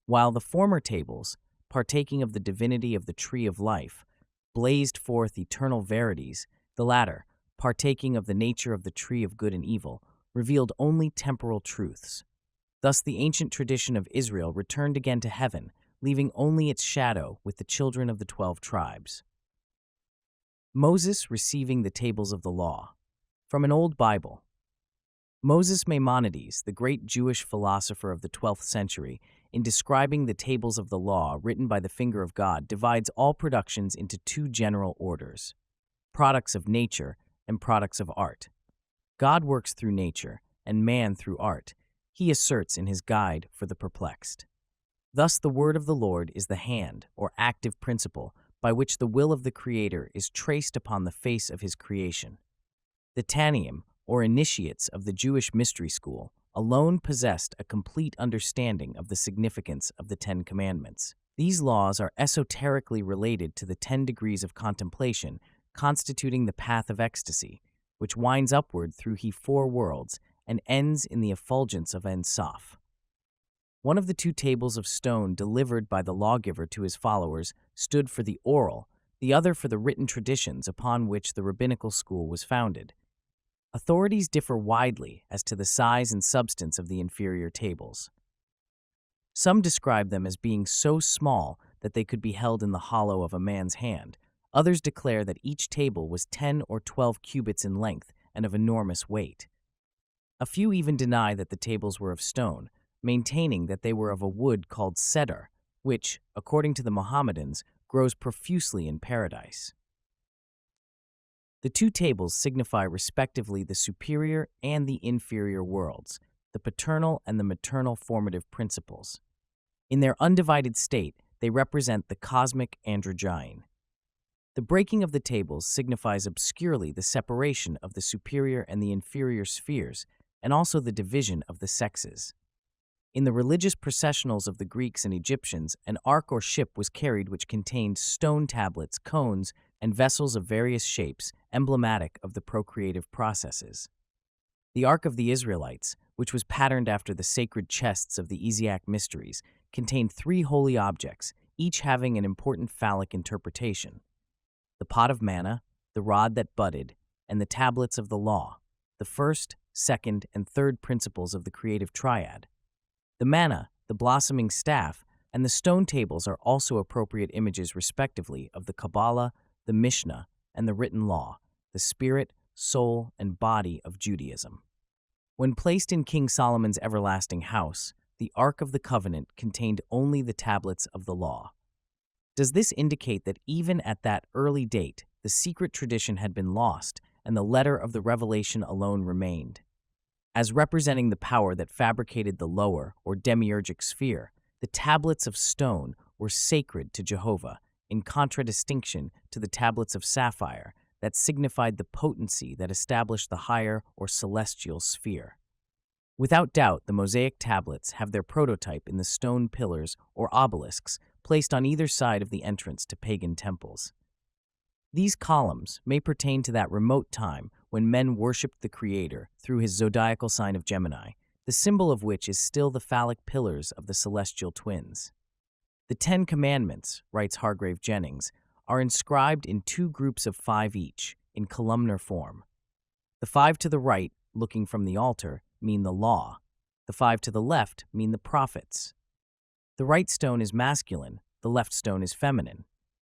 While the former tables, partaking of the divinity of the tree of life, blazed forth eternal verities, the latter, partaking of the nature of the tree of good and evil, revealed only temporal truths. Thus the ancient tradition of Israel returned again to heaven, leaving only its shadow with the children of the 12 tribes. Moses receiving the tables of the law. From an old Bible. Moses Maimonides, the great Jewish philosopher of the 12th century, in describing the tables of the law written by the finger of God, divides all productions into 2 general orders: products of nature and products of art. God works through nature, and man through art, he asserts in his Guide for the Perplexed. Thus the word of the Lord is the hand, or active principle, by which the will of the Creator is traced upon the face of his creation. The Tannaim, or initiates of the Jewish mystery school, alone possessed a complete understanding of the significance of the 10 Commandments. These laws are esoterically related to the 10 degrees of contemplation, constituting the path of ecstasy, which winds upward through 4 worlds and ends in the effulgence of Ein Sof. One of the 2 tables of stone delivered by the lawgiver to his followers stood for the oral, the other for the written traditions upon which the rabbinical school was founded. Authorities differ widely as to the size and substance of the inferior tables. Some describe them as being so small that they could be held in the hollow of a man's hand. Others declare that each table was 10 or 12 cubits in length and of enormous weight. A few even deny that the tables were of stone, maintaining that they were of a wood called cedar, which, according to the Mohammedans, grows profusely in paradise. The 2 tables signify respectively the superior and the inferior worlds, the paternal and the maternal formative principles. In their undivided state, they represent the cosmic androgyne. The breaking of the tables signifies obscurely the separation of the superior and the inferior spheres, and also the division of the sexes. In the religious processionals of the Greeks and Egyptians, an ark or ship was carried which contained stone tablets, cones, and vessels of various shapes, emblematic of the procreative processes. The Ark of the Israelites, which was patterned after the sacred chests of the Isiac mysteries, contained 3 holy objects, each having an important phallic interpretation: the pot of manna, the rod that budded, and the tablets of the law, the first, second, and third principles of the creative triad. The manna, the blossoming staff, and the stone tables are also appropriate images respectively of the Kabbalah, the Mishnah, and the written law, the spirit, soul, and body of Judaism. When placed in King Solomon's everlasting house, the Ark of the Covenant contained only the tablets of the law. Does this indicate that even at that early date, the secret tradition had been lost and the letter of the revelation alone remained? As representing the power that fabricated the lower or demiurgic sphere, the tablets of stone were sacred to Jehovah, in contradistinction to the tablets of sapphire that signified the potency that established the higher or celestial sphere. Without doubt, the Mosaic tablets have their prototype in the stone pillars or obelisks placed on either side of the entrance to pagan temples. These columns may pertain to that remote time when men worshipped the Creator through his zodiacal sign of Gemini, the symbol of which is still the phallic pillars of the celestial twins. The 10 Commandments, writes Hargrave Jennings, are inscribed in 2 groups of 5 each, in columnar form. The 5 to the right, looking from the altar, mean the law. The 5 to the left mean the prophets. The right stone is masculine, the left stone is feminine.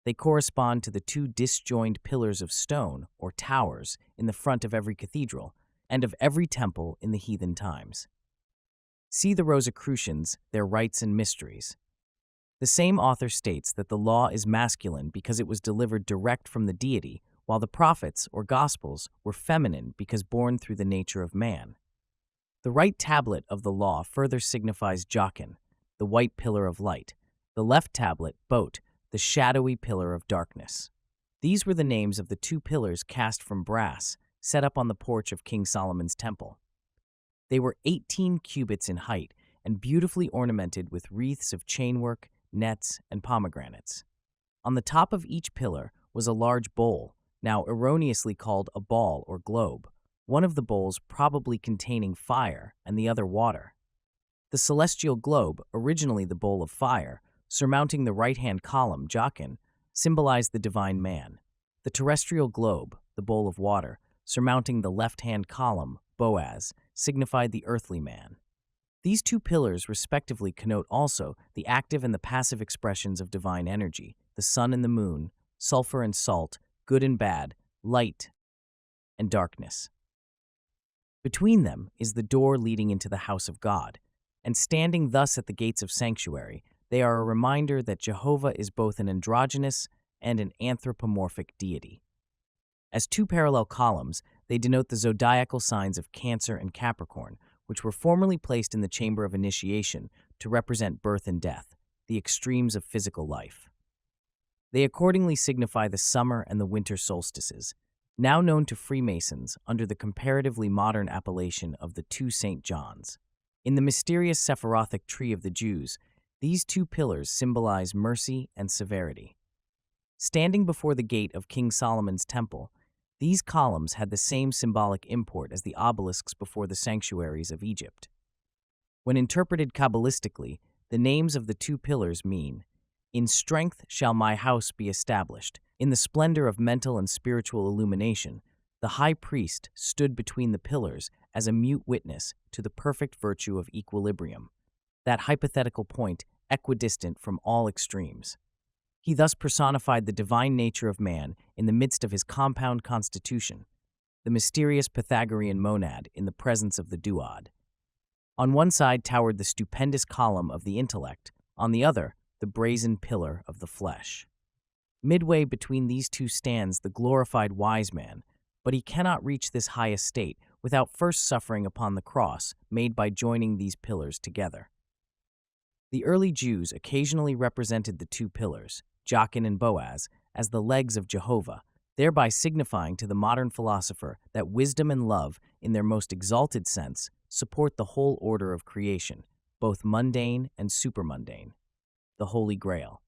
They correspond to the two disjoined pillars of stone, or towers, in the front of every cathedral and of every temple in the heathen times. See the Rosicrucians, their rites and mysteries. The same author states that the law is masculine because it was delivered direct from the deity, while the prophets, or gospels, were feminine because born through the nature of man. The right tablet of the law further signifies Jachin, the white pillar of light, the left tablet, Bot, the shadowy pillar of darkness. These were the names of the two pillars cast from brass, set up on the porch of King Solomon's temple. They were 18 cubits in height and beautifully ornamented with wreaths of chainwork, nets, and pomegranates. On the top of each pillar was a large bowl, now erroneously called a ball or globe, one of the bowls probably containing fire and the other water. The celestial globe, originally the bowl of fire, surmounting the right-hand column, Jachin, symbolized the divine man. The terrestrial globe, the bowl of water, surmounting the left-hand column, Boaz, signified the earthly man. These two pillars respectively connote also the active and the passive expressions of divine energy, the sun and the moon, sulfur and salt, good and bad, light and darkness. Between them is the door leading into the house of God, and standing thus at the gates of sanctuary, they are a reminder that Jehovah is both an androgynous and an anthropomorphic deity. As two parallel columns, they denote the zodiacal signs of Cancer and Capricorn, which were formerly placed in the chamber of initiation to represent birth and death, the extremes of physical life. They accordingly signify the summer and the winter solstices, now known to Freemasons under the comparatively modern appellation of the two St. Johns. In the mysterious Sephirothic tree of the Jews, these two pillars symbolize mercy and severity. Standing before the gate of King Solomon's temple, these columns had the same symbolic import as the obelisks before the sanctuaries of Egypt. When interpreted Kabbalistically, the names of the two pillars mean, "In strength shall my house be established." In the splendor of mental and spiritual illumination, the high priest stood between the pillars as a mute witness to the perfect virtue of equilibrium, that hypothetical point equidistant from all extremes. He thus personified the divine nature of man in the midst of his compound constitution, the mysterious Pythagorean monad in the presence of the duad. On one side towered the stupendous column of the intellect, on the other, the brazen pillar of the flesh. Midway between these two stands the glorified wise man, but he cannot reach this high estate without first suffering upon the cross made by joining these pillars together. The early Jews occasionally represented the two pillars, Jachin and Boaz, as the legs of Jehovah, thereby signifying to the modern philosopher that wisdom and love, in their most exalted sense, support the whole order of creation, both mundane and supermundane, the Holy Grail.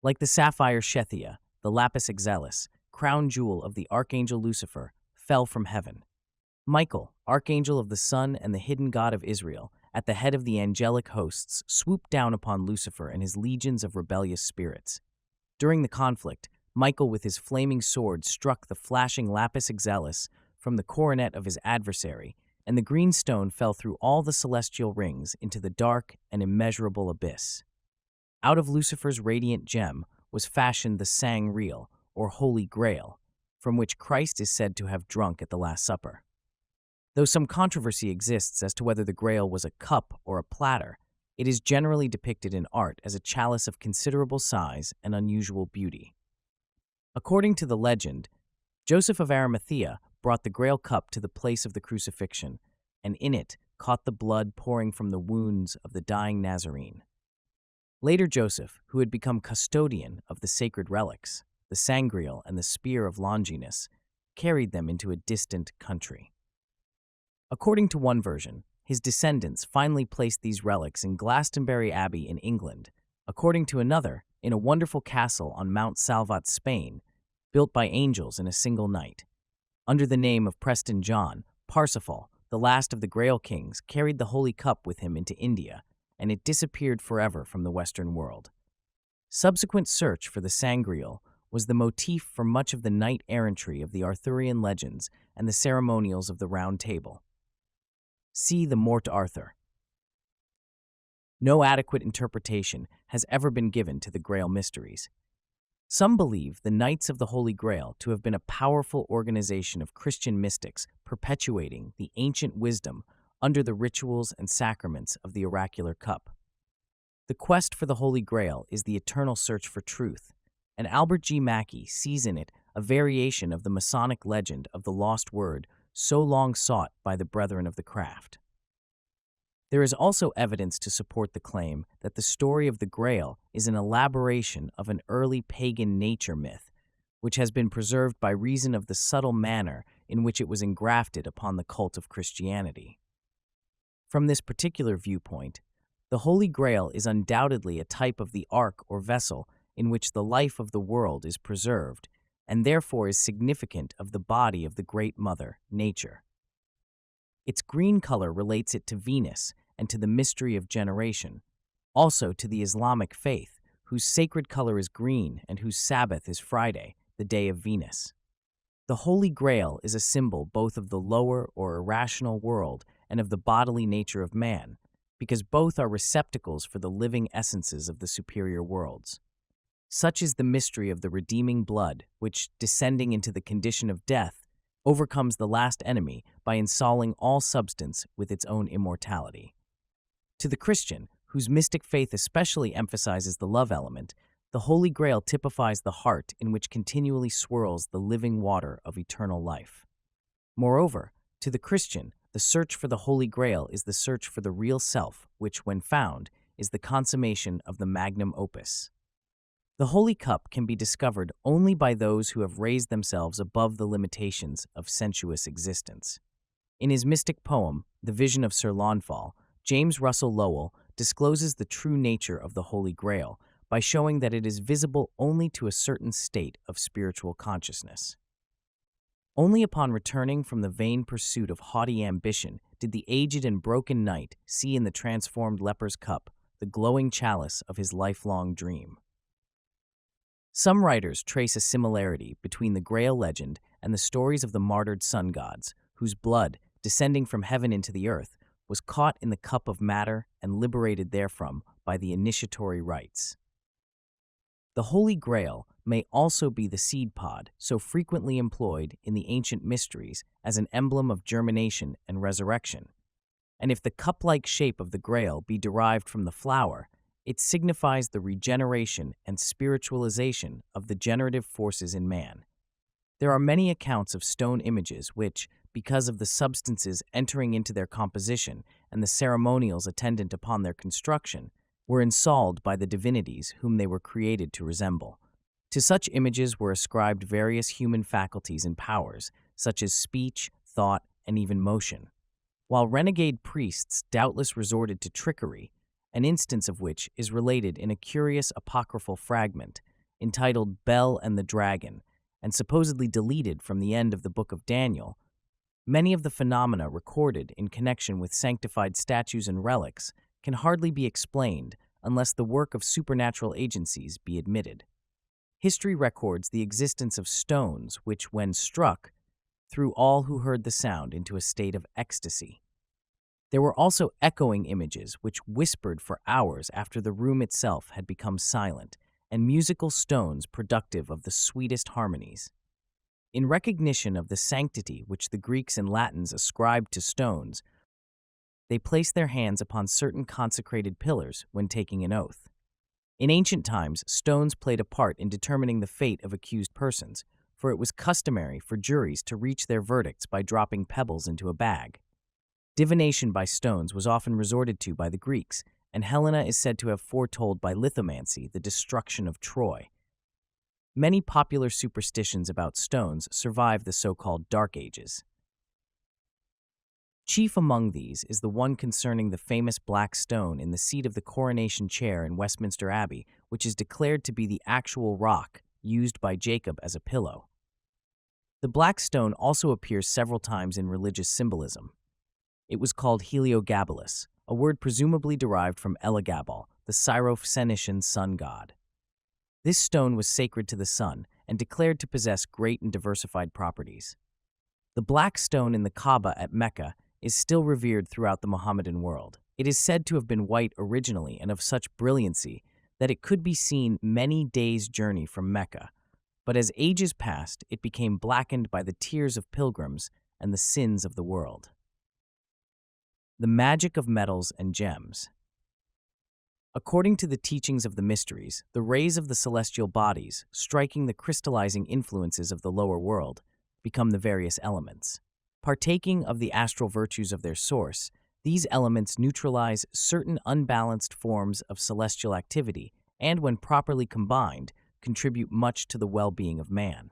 Like the sapphire Shethia, the lapis exalis, crown jewel of the archangel Lucifer, fell from heaven. Michael, archangel of the sun and the hidden God of Israel, at the head of the angelic hosts, swooped down upon Lucifer and his legions of rebellious spirits. During the conflict, Michael with his flaming sword struck the flashing lapis exalis from the coronet of his adversary, and the green stone fell through all the celestial rings into the dark and immeasurable abyss. Out of Lucifer's radiant gem was fashioned the sangreal, or Holy Grail, from which Christ is said to have drunk at the Last Supper. Though some controversy exists as to whether the Grail was a cup or a platter, it is generally depicted in art as a chalice of considerable size and unusual beauty. According to the legend, Joseph of Arimathea brought the Grail cup to the place of the crucifixion, and in it caught the blood pouring from the wounds of the dying Nazarene. Later Joseph, who had become custodian of the sacred relics, the sangreal and the spear of Longinus, carried them into a distant country. According to one version, his descendants finally placed these relics in Glastonbury Abbey in England, according to another, in a wonderful castle on Mount Salvat, Spain, built by angels in a single night. Under the name of Preston John, Parsifal, the last of the Grail kings, carried the Holy Cup with him into India, and it disappeared forever from the Western world. Subsequent search for the sangreal was the motif for much of the knight-errantry of the Arthurian legends and the ceremonials of the Round Table. See the Morte Arthur. No adequate interpretation has ever been given to the Grail mysteries. Some believe the Knights of the Holy Grail to have been a powerful organization of Christian mystics perpetuating the ancient wisdom under the rituals and sacraments of the oracular cup. The quest for the Holy Grail is the eternal search for truth, and Albert G. Mackey sees in it a variation of the Masonic legend of the lost word so long sought by the brethren of the craft. There is also evidence to support the claim that the story of the Grail is an elaboration of an early pagan nature myth, which has been preserved by reason of the subtle manner in which it was engrafted upon the cult of Christianity. From this particular viewpoint, the Holy Grail is undoubtedly a type of the ark or vessel in which the life of the world is preserved, and therefore is significant of the body of the Great Mother, Nature. Its green color relates it to Venus and to the mystery of generation, also to the Islamic faith, whose sacred color is green and whose Sabbath is Friday, the day of Venus. The Holy Grail is a symbol both of the lower or irrational world and of the bodily nature of man, because both are receptacles for the living essences of the superior worlds. Such is the mystery of the redeeming blood, which, descending into the condition of death, overcomes the last enemy by ensouling all substance with its own immortality. To the Christian, whose mystic faith especially emphasizes the love element, the Holy Grail typifies the heart in which continually swirls the living water of eternal life. Moreover, to the Christian, the search for the Holy Grail is the search for the real self, which, when found, is the consummation of the magnum opus. The Holy Cup can be discovered only by those who have raised themselves above the limitations of sensuous existence. In his mystic poem, The Vision of Sir Launfal, James Russell Lowell discloses the true nature of the Holy Grail by showing that it is visible only to a certain state of spiritual consciousness. Only upon returning from the vain pursuit of haughty ambition did the aged and broken knight see in the transformed leper's cup the glowing chalice of his lifelong dream. Some writers trace a similarity between the Grail legend and the stories of the martyred sun gods, whose blood, descending from heaven into the earth, was caught in the cup of matter and liberated therefrom by the initiatory rites. The Holy Grail may also be the seed pod so frequently employed in the ancient mysteries as an emblem of germination and resurrection. And if the cup-like shape of the Grail be derived from the flower, it signifies the regeneration and spiritualization of the generative forces in man. There are many accounts of stone images which, because of the substances entering into their composition and the ceremonials attendant upon their construction, were ensouled by the divinities whom they were created to resemble. To such images were ascribed various human faculties and powers, such as speech, thought, and even motion. While renegade priests doubtless resorted to trickery, an instance of which is related in a curious apocryphal fragment entitled Bel and the Dragon, and supposedly deleted from the end of the Book of Daniel, many of the phenomena recorded in connection with sanctified statues and relics can hardly be explained unless the work of supernatural agencies be admitted. History records the existence of stones which, when struck, threw all who heard the sound into a state of ecstasy. There were also echoing images which whispered for hours after the room itself had become silent, and musical stones productive of the sweetest harmonies. In recognition of the sanctity which the Greeks and Latins ascribed to stones, they placed their hands upon certain consecrated pillars when taking an oath. In ancient times, stones played a part in determining the fate of accused persons, for it was customary for juries to reach their verdicts by dropping pebbles into a bag. Divination by stones was often resorted to by the Greeks, and Helena is said to have foretold by lithomancy the destruction of Troy. Many popular superstitions about stones survive the so-called Dark Ages. Chief among these is the one concerning the famous black stone in the seat of the coronation chair in Westminster Abbey, which is declared to be the actual rock used by Jacob as a pillow. The black stone also appears several times in religious symbolism. It was called Heliogabalus, a word presumably derived from Elagabal, the Syro-Phoenician sun god. This stone was sacred to the sun and declared to possess great and diversified properties. The black stone in the Kaaba at Mecca is still revered throughout the Mohammedan world. It is said to have been white originally and of such brilliancy that it could be seen many days' journey from Mecca, but as ages passed, it became blackened by the tears of pilgrims and the sins of the world. The magic of metals and gems. According to the teachings of the mysteries, the rays of the celestial bodies, striking the crystallizing influences of the lower world, become the various elements. Partaking of the astral virtues of their source, these elements neutralize certain unbalanced forms of celestial activity and, when properly combined, contribute much to the well-being of man.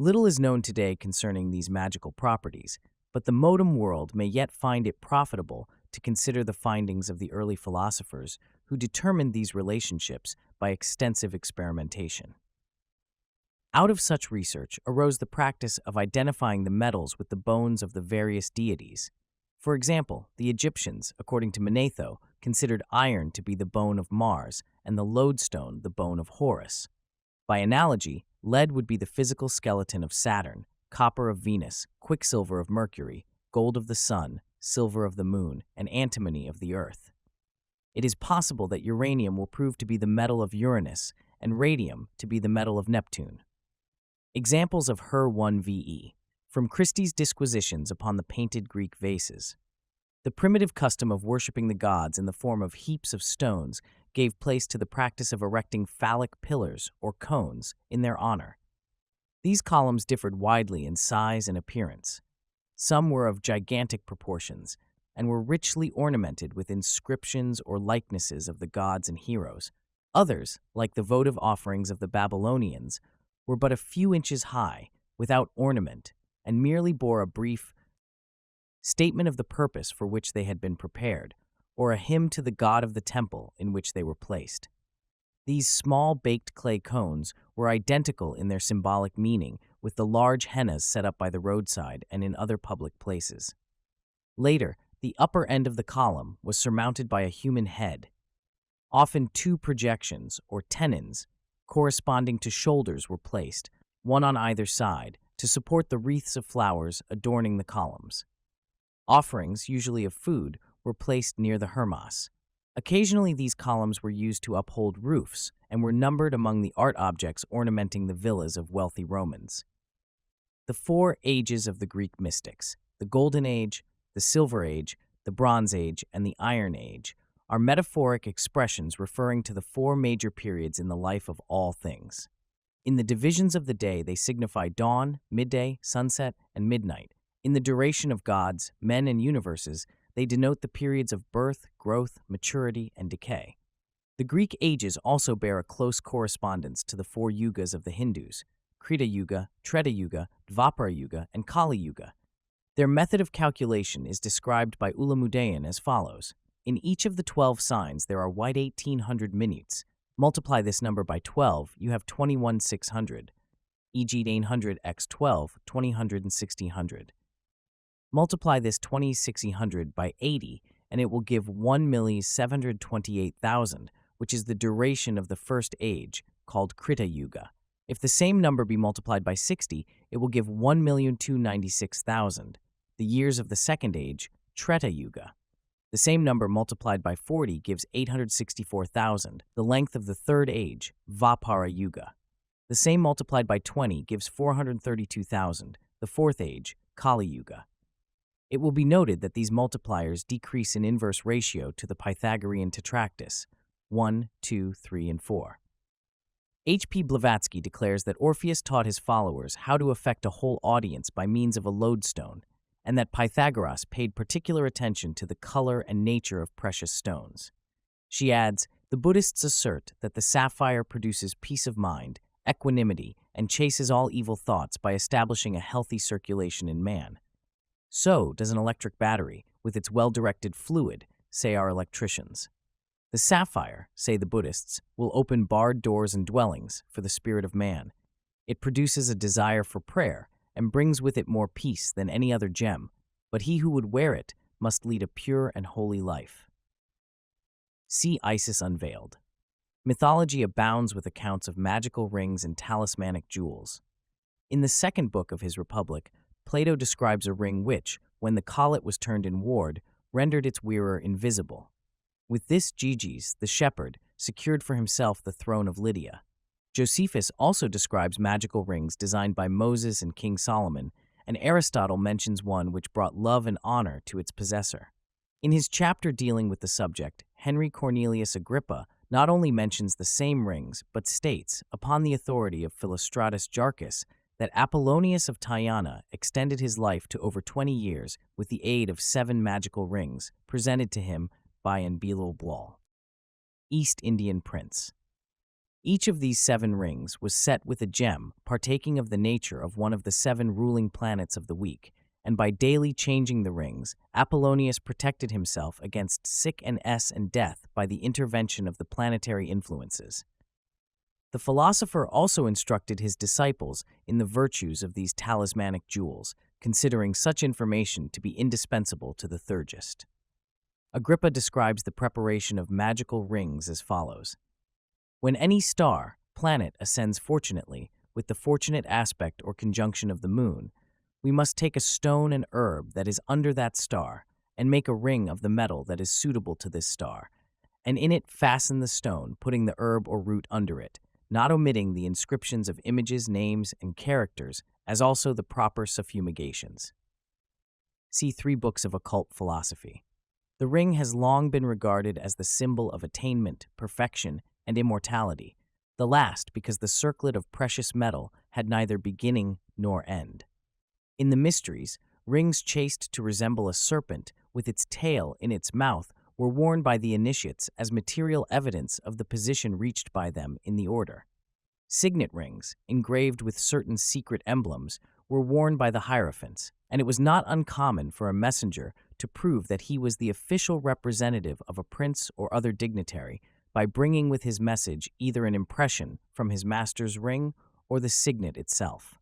Little is known today concerning these magical properties, but the modern world may yet find it profitable to consider the findings of the early philosophers who determined these relationships by extensive experimentation. Out of such research arose the practice of identifying the metals with the bones of the various deities. For example, the Egyptians, according to Manetho, considered iron to be the bone of Mars and the lodestone the bone of Horus. By analogy, lead would be the physical skeleton of Saturn, copper of Venus, quicksilver of Mercury, gold of the Sun, silver of the Moon, and antimony of the Earth. It is possible that uranium will prove to be the metal of Uranus and radium to be the metal of Neptune. Examples of Her-1ve, from Christie's disquisitions upon the painted Greek vases. The primitive custom of worshipping the gods in the form of heaps of stones gave place to the practice of erecting phallic pillars or cones in their honor. These columns differed widely in size and appearance. Some were of gigantic proportions and were richly ornamented with inscriptions or likenesses of the gods and heroes. Others, like the votive offerings of the Babylonians, were but a few inches high, without ornament, and merely bore a brief statement of the purpose for which they had been prepared, or a hymn to the god of the temple in which they were placed. These small baked clay cones were identical in their symbolic meaning with the large hennas set up by the roadside and in other public places. Later, the upper end of the column was surmounted by a human head. Often two projections, or tenons, corresponding to shoulders were placed, one on either side, to support the wreaths of flowers adorning the columns. Offerings, usually of food, were placed near the Hermas. Occasionally these columns were used to uphold roofs and were numbered among the art objects ornamenting the villas of wealthy Romans. The four ages of the Greek mystics, the Golden Age, the Silver Age, the Bronze Age, and the Iron Age, are metaphoric expressions referring to the four major periods in the life of all things. In the divisions of the day, they signify dawn, midday, sunset, and midnight. In the duration of gods, men, and universes, they denote the periods of birth, growth, maturity, and decay. The Greek ages also bear a close correspondence to the four yugas of the Hindus: Krita Yuga, Treta Yuga, Dvapara Yuga, and Kali Yuga. Their method of calculation is described by Ulamudayan as follows. In each of the 12 signs, there are white 1800 minutes. Multiply this number by 12, you have 21,600, e.g. 800 x 12, 2000 and 1600. Multiply this 2600 by 80, and it will give 1,728,000, which is the duration of the first age, called Krita Yuga. If the same number be multiplied by 60, it will give 1,296,000, the years of the second age, Treta Yuga. The same number multiplied by 40 gives 864,000, the length of the third age, Dvapara Yuga. The same multiplied by 20 gives 432,000, the fourth age, Kali Yuga. It will be noted that these multipliers decrease in inverse ratio to the Pythagorean tetractys, 1, 2, 3, and 4. H.P. Blavatsky declares that Orpheus taught his followers how to affect a whole audience by means of a lodestone, and that Pythagoras paid particular attention to the color and nature of precious stones. She adds, the Buddhists assert that the sapphire produces peace of mind, equanimity, and chases all evil thoughts by establishing a healthy circulation in man. So does an electric battery, with its well-directed fluid, say our electricians. The sapphire, say the Buddhists, will open barred doors and dwellings for the spirit of man. It produces a desire for prayer, and brings with it more peace than any other gem, but he who would wear it must lead a pure and holy life. See Isis Unveiled. Mythology abounds with accounts of magical rings and talismanic jewels. In the second book of his Republic, Plato describes a ring which, when the collet was turned inward, rendered its wearer invisible. With this Gyges, the shepherd, secured for himself the throne of Lydia. Josephus also describes magical rings designed by Moses and King Solomon, and Aristotle mentions one which brought love and honor to its possessor. In his chapter dealing with the subject, Henry Cornelius Agrippa not only mentions the same rings, but states, upon the authority of Philostratus Jarcus, that Apollonius of Tyana extended his life to over 20 years with the aid of 7 magical rings presented to him by an Bilal Blal, East Indian prince. Each of these 7 rings was set with a gem partaking of the nature of one of the 7 ruling planets of the week, and by daily changing the rings, Apollonius protected himself against sickness and death by the intervention of the planetary influences. The philosopher also instructed his disciples in the virtues of these talismanic jewels, considering such information to be indispensable to the theurgist. Agrippa describes the preparation of magical rings as follows. When any star, planet ascends fortunately, with the fortunate aspect or conjunction of the moon, we must take a stone and herb that is under that star, and make a ring of the metal that is suitable to this star, and in it fasten the stone, putting the herb or root under it, not omitting the inscriptions of images, names, and characters, as also the proper suffumigations. See 3 books of occult philosophy. The ring has long been regarded as the symbol of attainment, perfection, and immortality, the last because the circlet of precious metal had neither beginning nor end. In the mysteries, rings chased to resemble a serpent with its tail in its mouth were worn by the initiates as material evidence of the position reached by them in the order. Signet rings, engraved with certain secret emblems, were worn by the hierophants, and it was not uncommon for a messenger to prove that he was the official representative of a prince or other dignitary by bringing with his message either an impression from his master's ring or the signet itself.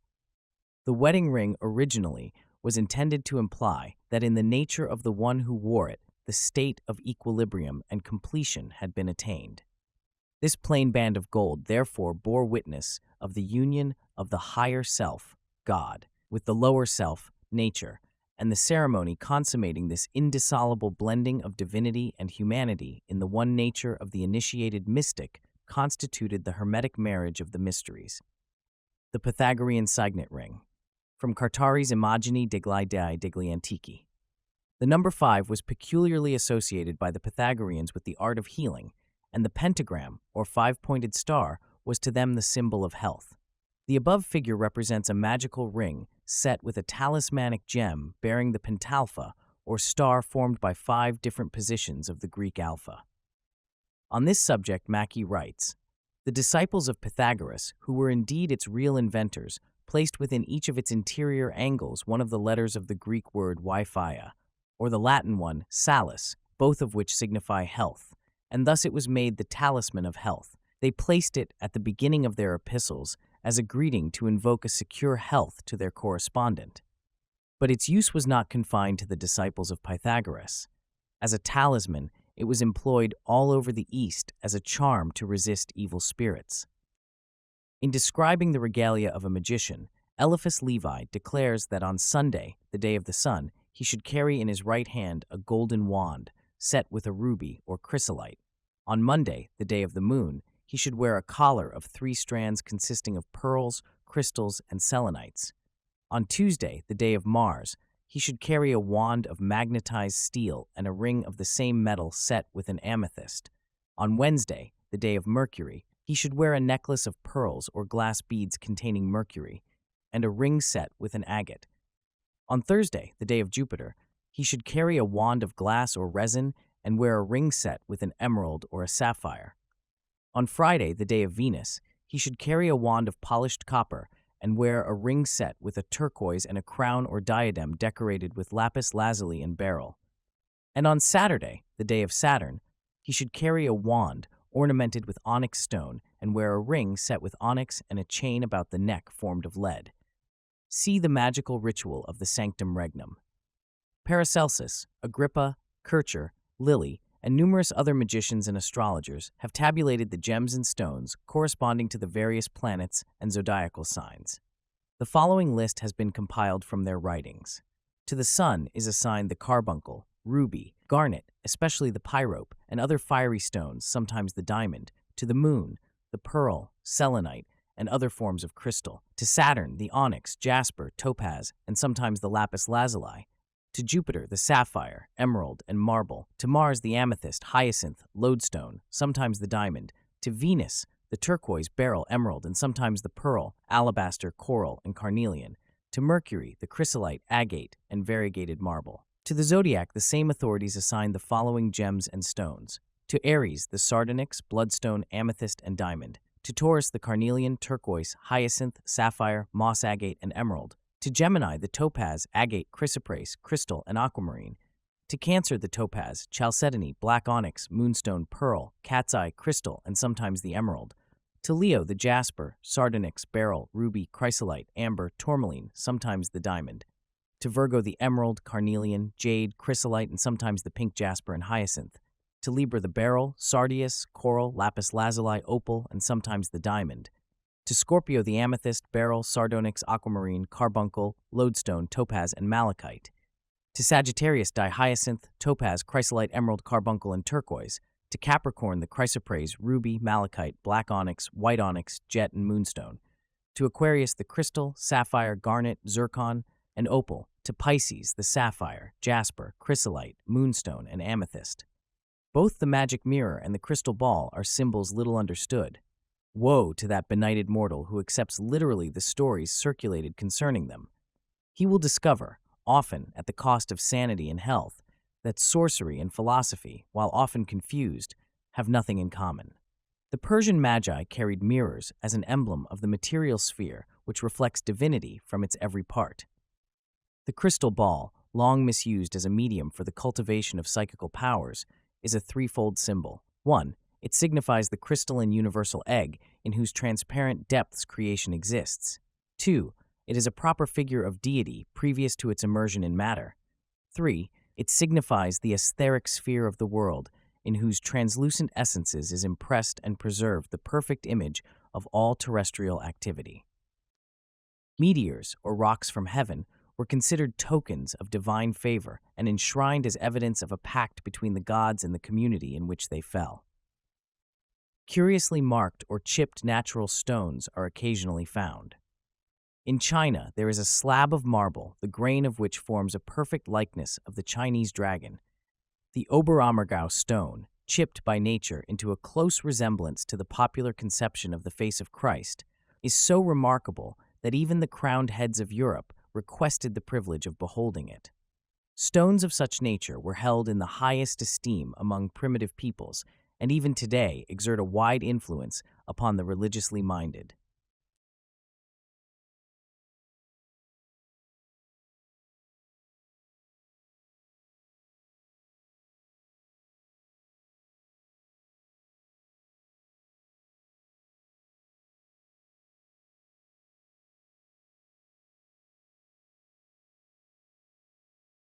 The wedding ring originally was intended to imply that in the nature of the one who wore it, the state of equilibrium and completion had been attained. This plain band of gold therefore bore witness of the union of the higher self, God, with the lower self, nature, and the ceremony consummating this indissoluble blending of divinity and humanity in the one nature of the initiated mystic constituted the Hermetic marriage of the mysteries. The Pythagorean signet ring. From Cartari's Immagini degli Dei degli Antichi. The number 5 was peculiarly associated by the Pythagoreans with the art of healing, and the pentagram, or 5-pointed star, was to them the symbol of health. The above figure represents a magical ring set with a talismanic gem bearing the pentalpha, or star formed by 5 different positions of the Greek alpha. On this subject, Mackey writes, "The disciples of Pythagoras, who were indeed its real inventors, placed within each of its interior angles one of the letters of the Greek word Wi-Phia, or the Latin one Salus, both of which signify health, and thus it was made the talisman of health. They placed it at the beginning of their epistles as a greeting to invoke a secure health to their correspondent. But its use was not confined to the disciples of Pythagoras. As a talisman, it was employed all over the East as a charm to resist evil spirits." In describing the regalia of a magician, Eliphas Levi declares that on Sunday, the day of the sun, he should carry in his right hand a golden wand, set with a ruby or chrysolite. On Monday, the day of the moon, he should wear a collar of 3 strands consisting of pearls, crystals, and selenites. On Tuesday, the day of Mars, he should carry a wand of magnetized steel and a ring of the same metal set with an amethyst. On Wednesday, the day of Mercury, he should wear a necklace of pearls or glass beads containing mercury, and a ring set with an agate. On Thursday, the day of Jupiter, he should carry a wand of glass or resin and wear a ring set with an emerald or a sapphire. On Friday, the day of Venus, he should carry a wand of polished copper and wear a ring set with a turquoise and a crown or diadem decorated with lapis lazuli and beryl. And on Saturday, the day of Saturn, he should carry a wand ornamented with onyx stone and wear a ring set with onyx and a chain about the neck formed of lead. See the magical ritual of the Sanctum Regnum. Paracelsus, Agrippa, Kircher, Lilly, and numerous other magicians and astrologers have tabulated the gems and stones corresponding to the various planets and zodiacal signs. The following list has been compiled from their writings. To the sun is assigned the carbuncle, ruby, garnet, especially the pyrope, and other fiery stones, sometimes the diamond, to the moon, the pearl, selenite, and other forms of crystal, to Saturn, the onyx, jasper, topaz, and sometimes the lapis lazuli, to Jupiter, the sapphire, emerald, and marble, to Mars, the amethyst, hyacinth, lodestone, sometimes the diamond, to Venus, the turquoise, beryl, emerald, and sometimes the pearl, alabaster, coral, and carnelian, to Mercury, the chrysolite, agate, and variegated marble. To the zodiac, the same authorities assign the following gems and stones. To Aries, the sardonyx, bloodstone, amethyst, and diamond. To Taurus, the carnelian, turquoise, hyacinth, sapphire, moss agate, and emerald. To Gemini, the topaz, agate, chrysoprase, crystal, and aquamarine. To Cancer, the topaz, chalcedony, black onyx, moonstone, pearl, cat's eye, crystal, and sometimes the emerald. To Leo, the jasper, sardonyx, beryl, ruby, chrysolite, amber, tourmaline, sometimes the diamond. To Virgo, the emerald, carnelian, jade, chrysolite, and sometimes the pink jasper and hyacinth. To Libra, the beryl, sardius, coral, lapis lazuli, opal, and sometimes the diamond. To Scorpio, the amethyst, beryl, sardonyx, aquamarine, carbuncle, lodestone, topaz, and malachite. To Sagittarius, dihyacinth, topaz, chrysolite, emerald, carbuncle, and turquoise. To Capricorn, the chrysoprase, ruby, malachite, black onyx, white onyx, jet, and moonstone. To Aquarius, the crystal, sapphire, garnet, zircon, and opal. To Pisces, the sapphire, jasper, chrysolite, moonstone, and amethyst. Both the magic mirror and the crystal ball are symbols little understood. Woe to that benighted mortal who accepts literally the stories circulated concerning them. He will discover, often at the cost of sanity and health, that sorcery and philosophy, while often confused, have nothing in common. The Persian magi carried mirrors as an emblem of the material sphere which reflects divinity from its every part. The crystal ball, long misused as a medium for the cultivation of psychical powers, is a threefold symbol. 1. It signifies the crystalline universal egg in whose transparent depths creation exists. 2. It is a proper figure of deity previous to its immersion in matter. 3. It signifies the etheric sphere of the world in whose translucent essences is impressed and preserved the perfect image of all terrestrial activity. Meteors, or rocks from heaven, were considered tokens of divine favor and enshrined as evidence of a pact between the gods and the community in which they fell. Curiously marked or chipped natural stones are occasionally found. In China, there is a slab of marble, the grain of which forms a perfect likeness of the Chinese dragon. The Oberammergau stone, chipped by nature into a close resemblance to the popular conception of the face of Christ, is so remarkable that even the crowned heads of Europe requested the privilege of beholding it. Stones of such nature were held in the highest esteem among primitive peoples, and even today exert a wide influence upon the religiously minded.